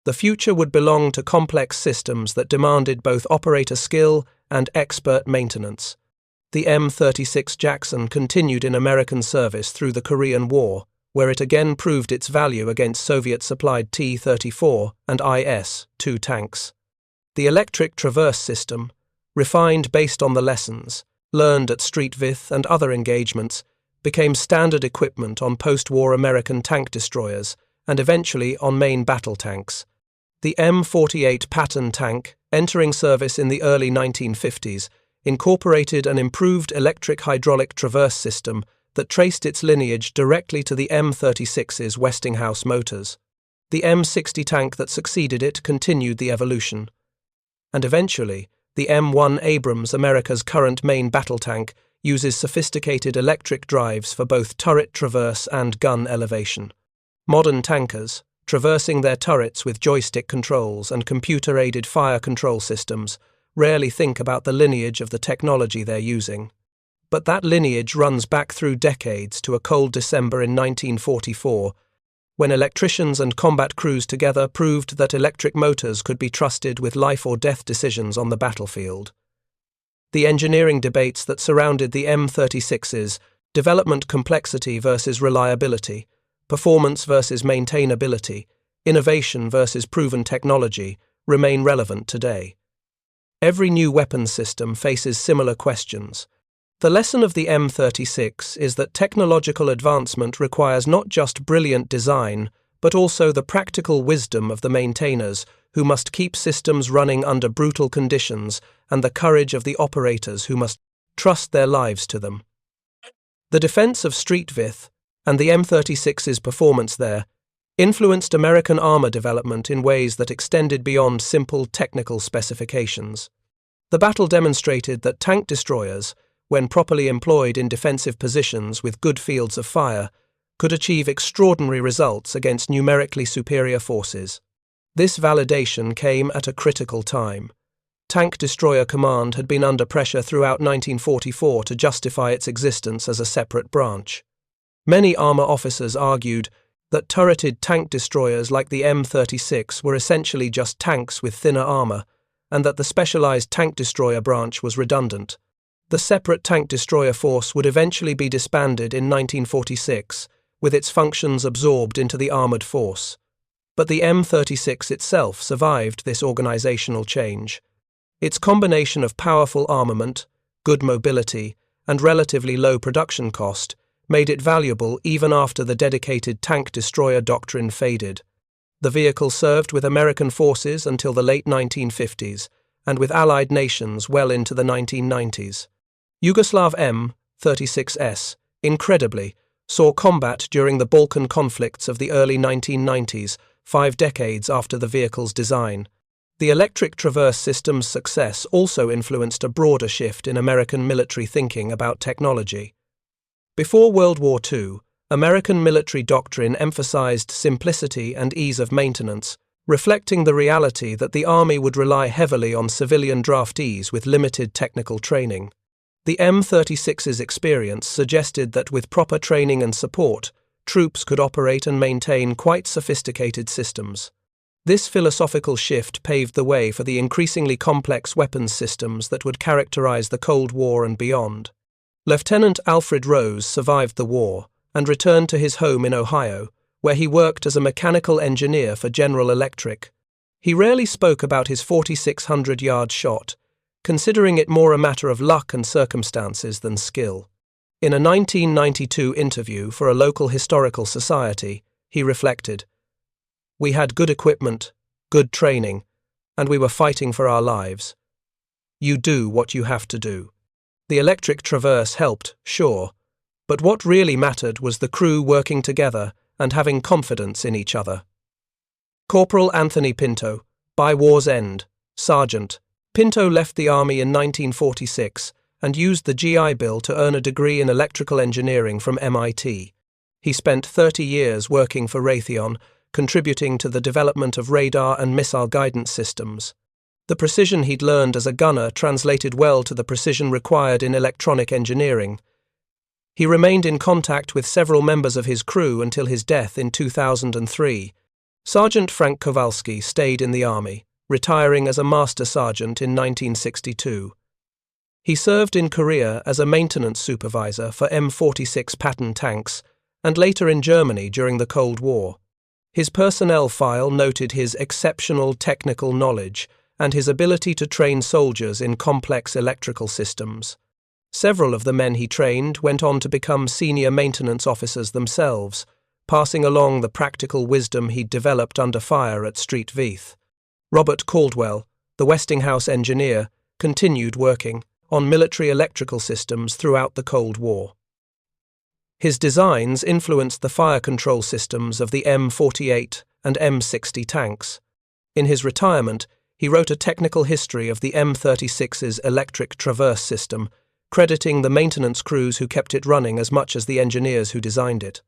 Speaker 1: The future would belong to complex systems that demanded both operator skill and expert maintenance. The M36 Jackson continued in American service through the Korean War, where it again proved its value against Soviet-supplied T-34 and IS-2 tanks. The electric traverse system, refined based on the lessons learned at Street Vith and other engagements, became standard equipment on post-war American tank destroyers and eventually on main battle tanks. The M48 Patton tank, entering service in the early 1950s, incorporated an improved electric-hydraulic traverse system that traced its lineage directly to the M36's Westinghouse motors. The M60 tank that succeeded it continued the evolution. And eventually, the M1 Abrams, America's current main battle tank, uses sophisticated electric drives for both turret traverse and gun elevation. Modern tankers, traversing their turrets with joystick controls and computer-aided fire control systems, rarely think about the lineage of the technology they're using. But that lineage runs back through decades to a cold December in 1944, when electricians and combat crews together proved that electric motors could be trusted with life-or-death decisions on the battlefield. The engineering debates that surrounded the M36's development complexity versus reliability, performance versus maintainability, innovation versus proven technology remain relevant today. Every new weapons system faces similar questions. The lesson of the M36 is that technological advancement requires not just brilliant design, but also the practical wisdom of the maintainers who must keep systems running under brutal conditions and the courage of the operators who must trust their lives to them. The defense of Street Vith and the M36's performance there influenced American armor development in ways that extended beyond simple technical specifications. The battle demonstrated that tank destroyers, when properly employed in defensive positions with good fields of fire, could achieve extraordinary results against numerically superior forces. This validation came at a critical time. Tank Destroyer Command had been under pressure throughout 1944 to justify its existence as a separate branch. Many armor officers argued that turreted tank destroyers like the M36 were essentially just tanks with thinner armor, and that the specialized tank destroyer branch was redundant. The separate tank destroyer force would eventually be disbanded in 1946, with its functions absorbed into the armored force. But the M36 itself survived this organizational change. Its combination of powerful armament, good mobility, and relatively low production cost made it valuable even after the dedicated tank destroyer doctrine faded. The vehicle served with American forces until the late 1950s, and with Allied nations well into the 1990s. Yugoslav M-36S, incredibly, saw combat during the Balkan conflicts of the early 1990s, 5 decades after the vehicle's design. The electric traverse system's success also influenced a broader shift in American military thinking about technology. Before World War II, American military doctrine emphasized simplicity and ease of maintenance, reflecting the reality that the Army would rely heavily on civilian draftees with limited technical training. The M36's experience suggested that with proper training and support, troops could operate and maintain quite sophisticated systems. This philosophical shift paved the way for the increasingly complex weapons systems that would characterize the Cold War and beyond. Lieutenant Alfred Rose survived the war and returned to his home in Ohio, where he worked as a mechanical engineer for General Electric. He rarely spoke about his 4,600-yard shot, considering it more a matter of luck and circumstances than skill. In a 1992 interview for a local historical society, he reflected, "We had good equipment, good training, and we were fighting for our lives. You do what you have to do." The electric traverse helped, sure, but what really mattered was the crew working together and having confidence in each other. Corporal Anthony Pinto, by war's end, Sergeant. Pinto left the Army in 1946 and used the GI Bill to earn a degree in electrical engineering from MIT. He spent 30 years working for Raytheon, contributing to the development of radar and missile guidance systems. The precision he'd learned as a gunner translated well to the precision required in electronic engineering. He remained in contact with several members of his crew until his death in 2003. Sergeant Frank Kowalski stayed in the Army, retiring as a Master Sergeant in 1962. He served in Korea as a maintenance supervisor for M46 Patton tanks, and later in Germany during the Cold War. His personnel file noted his exceptional technical knowledge and his ability to train soldiers in complex electrical systems. Several of the men he trained went on to become senior maintenance officers themselves, passing along the practical wisdom he'd developed under fire at Street Veith. Robert Caldwell, the Westinghouse engineer, continued working on military electrical systems throughout the Cold War. His designs influenced the fire control systems of the M48 and M60 tanks. In his retirement, he wrote a technical history of the M36's electric traverse system, crediting the maintenance crews who kept it running as much as the engineers who designed it.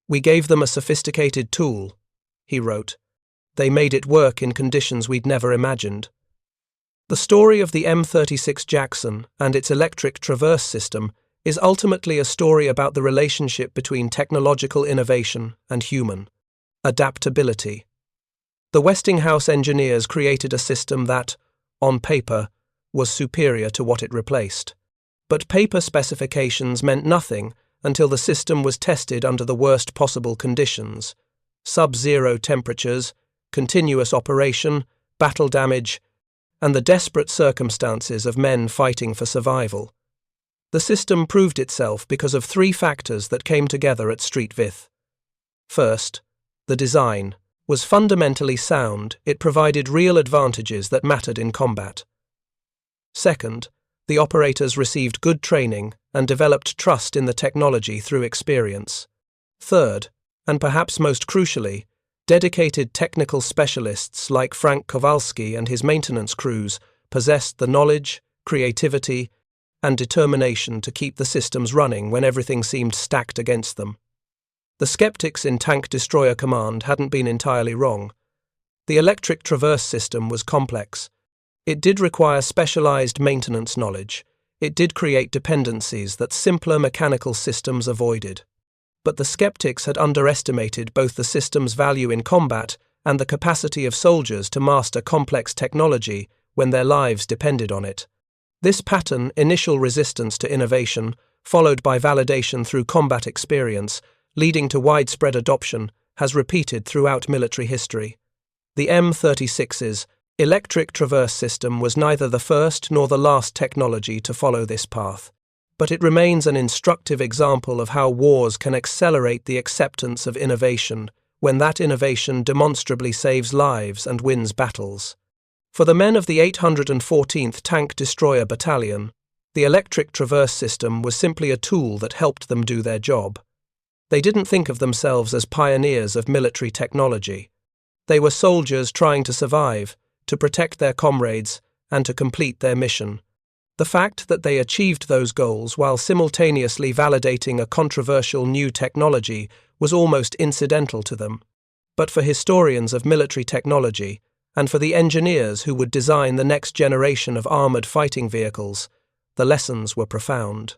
Speaker 1: "We gave them a sophisticated tool," he wrote. "They made it work in conditions we'd never imagined." The story of the M36 Jackson and its electric traverse system is ultimately a story about the relationship between technological innovation and human adaptability. The Westinghouse engineers created a system that, on paper, was superior to what it replaced. But paper specifications meant nothing until the system was tested under the worst possible conditions: sub-zero temperatures, continuous operation, battle damage, and the desperate circumstances of men fighting for survival. The system proved itself because of 3 factors that came together at Street Veith. First, the design was fundamentally sound. It provided real advantages that mattered in combat. Second, the operators received good training and developed trust in the technology through experience. Third, and perhaps most crucially, dedicated technical specialists like Frank Kowalski and his maintenance crews possessed the knowledge, creativity, and determination to keep the systems running when everything seemed stacked against them. The skeptics in Tank Destroyer Command hadn't been entirely wrong. The electric traverse system was complex. It did require specialized maintenance knowledge. It did create dependencies that simpler mechanical systems avoided. but the skeptics had underestimated both the system's value in combat and the capacity of soldiers to master complex technology when their lives depended on it. This pattern, initial resistance to innovation, followed by validation through combat experience, leading to widespread adoption, has repeated throughout military history. The M36's electric traverse system was neither the first nor the last technology to follow this path, but it remains an instructive example of how wars can accelerate the acceptance of innovation when that innovation demonstrably saves lives and wins battles. For the men of the 814th Tank Destroyer Battalion, the electric traverse system was simply a tool that helped them do their job. They didn't think of themselves as pioneers of military technology. They were soldiers trying to survive, to protect their comrades, and to complete their mission. The fact that they achieved those goals while simultaneously validating a controversial new technology was almost incidental to them. But for historians of military technology, and for the engineers who would design the next generation of armoured fighting vehicles, the lessons were profound.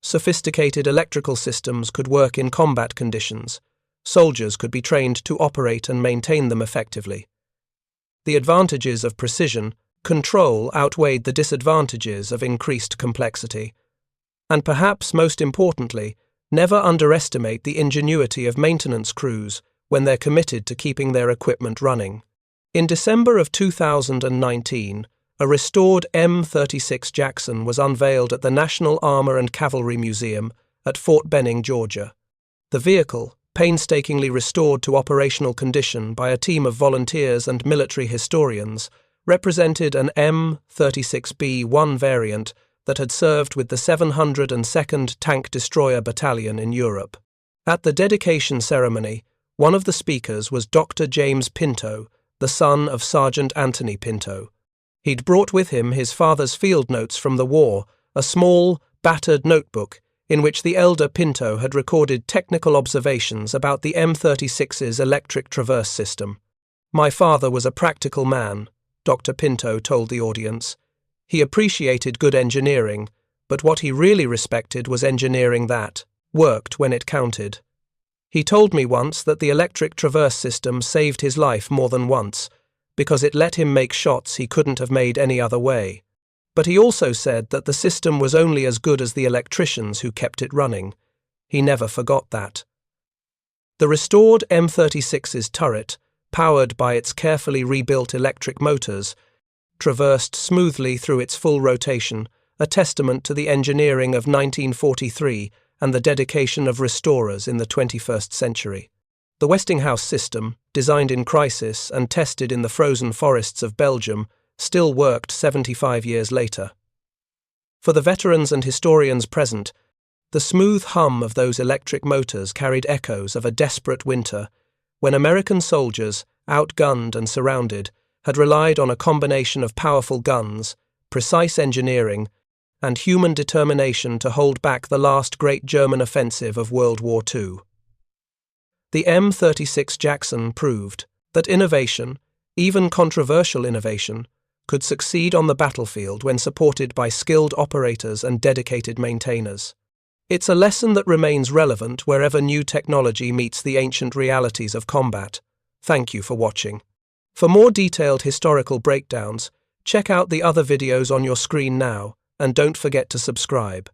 Speaker 1: Sophisticated electrical systems could work in combat conditions. Soldiers could be trained to operate and maintain them effectively. The advantages of precision, control outweighed the disadvantages of increased complexity. And perhaps most importantly, never underestimate the ingenuity of maintenance crews when they're committed to keeping their equipment running. In December of 2019, a restored M36 Jackson was unveiled at the National Armor and Cavalry Museum at Fort Benning, Georgia. The vehicle, painstakingly restored to operational condition by a team of volunteers and military historians, represented an M36B1 variant that had served with the 702nd Tank Destroyer Battalion in Europe. At the dedication ceremony, one of the speakers was Dr. James Pinto, the son of Sergeant Anthony Pinto. He'd brought with him his father's field notes from the war, a small, battered notebook in which the elder Pinto had recorded technical observations about the M36's electric traverse system. "My father was a practical man," Dr. Pinto told the audience. "He appreciated good engineering, but what he really respected was engineering that worked when it counted. He told me once that the electric traverse system saved his life more than once, because it let him make shots he couldn't have made any other way. But he also said that the system was only as good as the electricians who kept it running. He never forgot that." The restored M36's turret, powered by its carefully rebuilt electric motors, traversed smoothly through its full rotation, a testament to the engineering of 1943 and the dedication of restorers in the 21st century. The Westinghouse system, designed in crisis and tested in the frozen forests of Belgium, still worked 75 years later. For the veterans and historians present, the smooth hum of those electric motors carried echoes of a desperate winter, when American soldiers, outgunned and surrounded, had relied on a combination of powerful guns, precise engineering, and human determination to hold back the last great German offensive of World War II. The M36 Jackson proved that innovation, even controversial innovation, could succeed on the battlefield when supported by skilled operators and dedicated maintainers. It's a lesson that remains relevant wherever new technology meets the ancient realities of combat. Thank you for watching. For more detailed historical breakdowns, check out the other videos on your screen now, and don't forget to subscribe.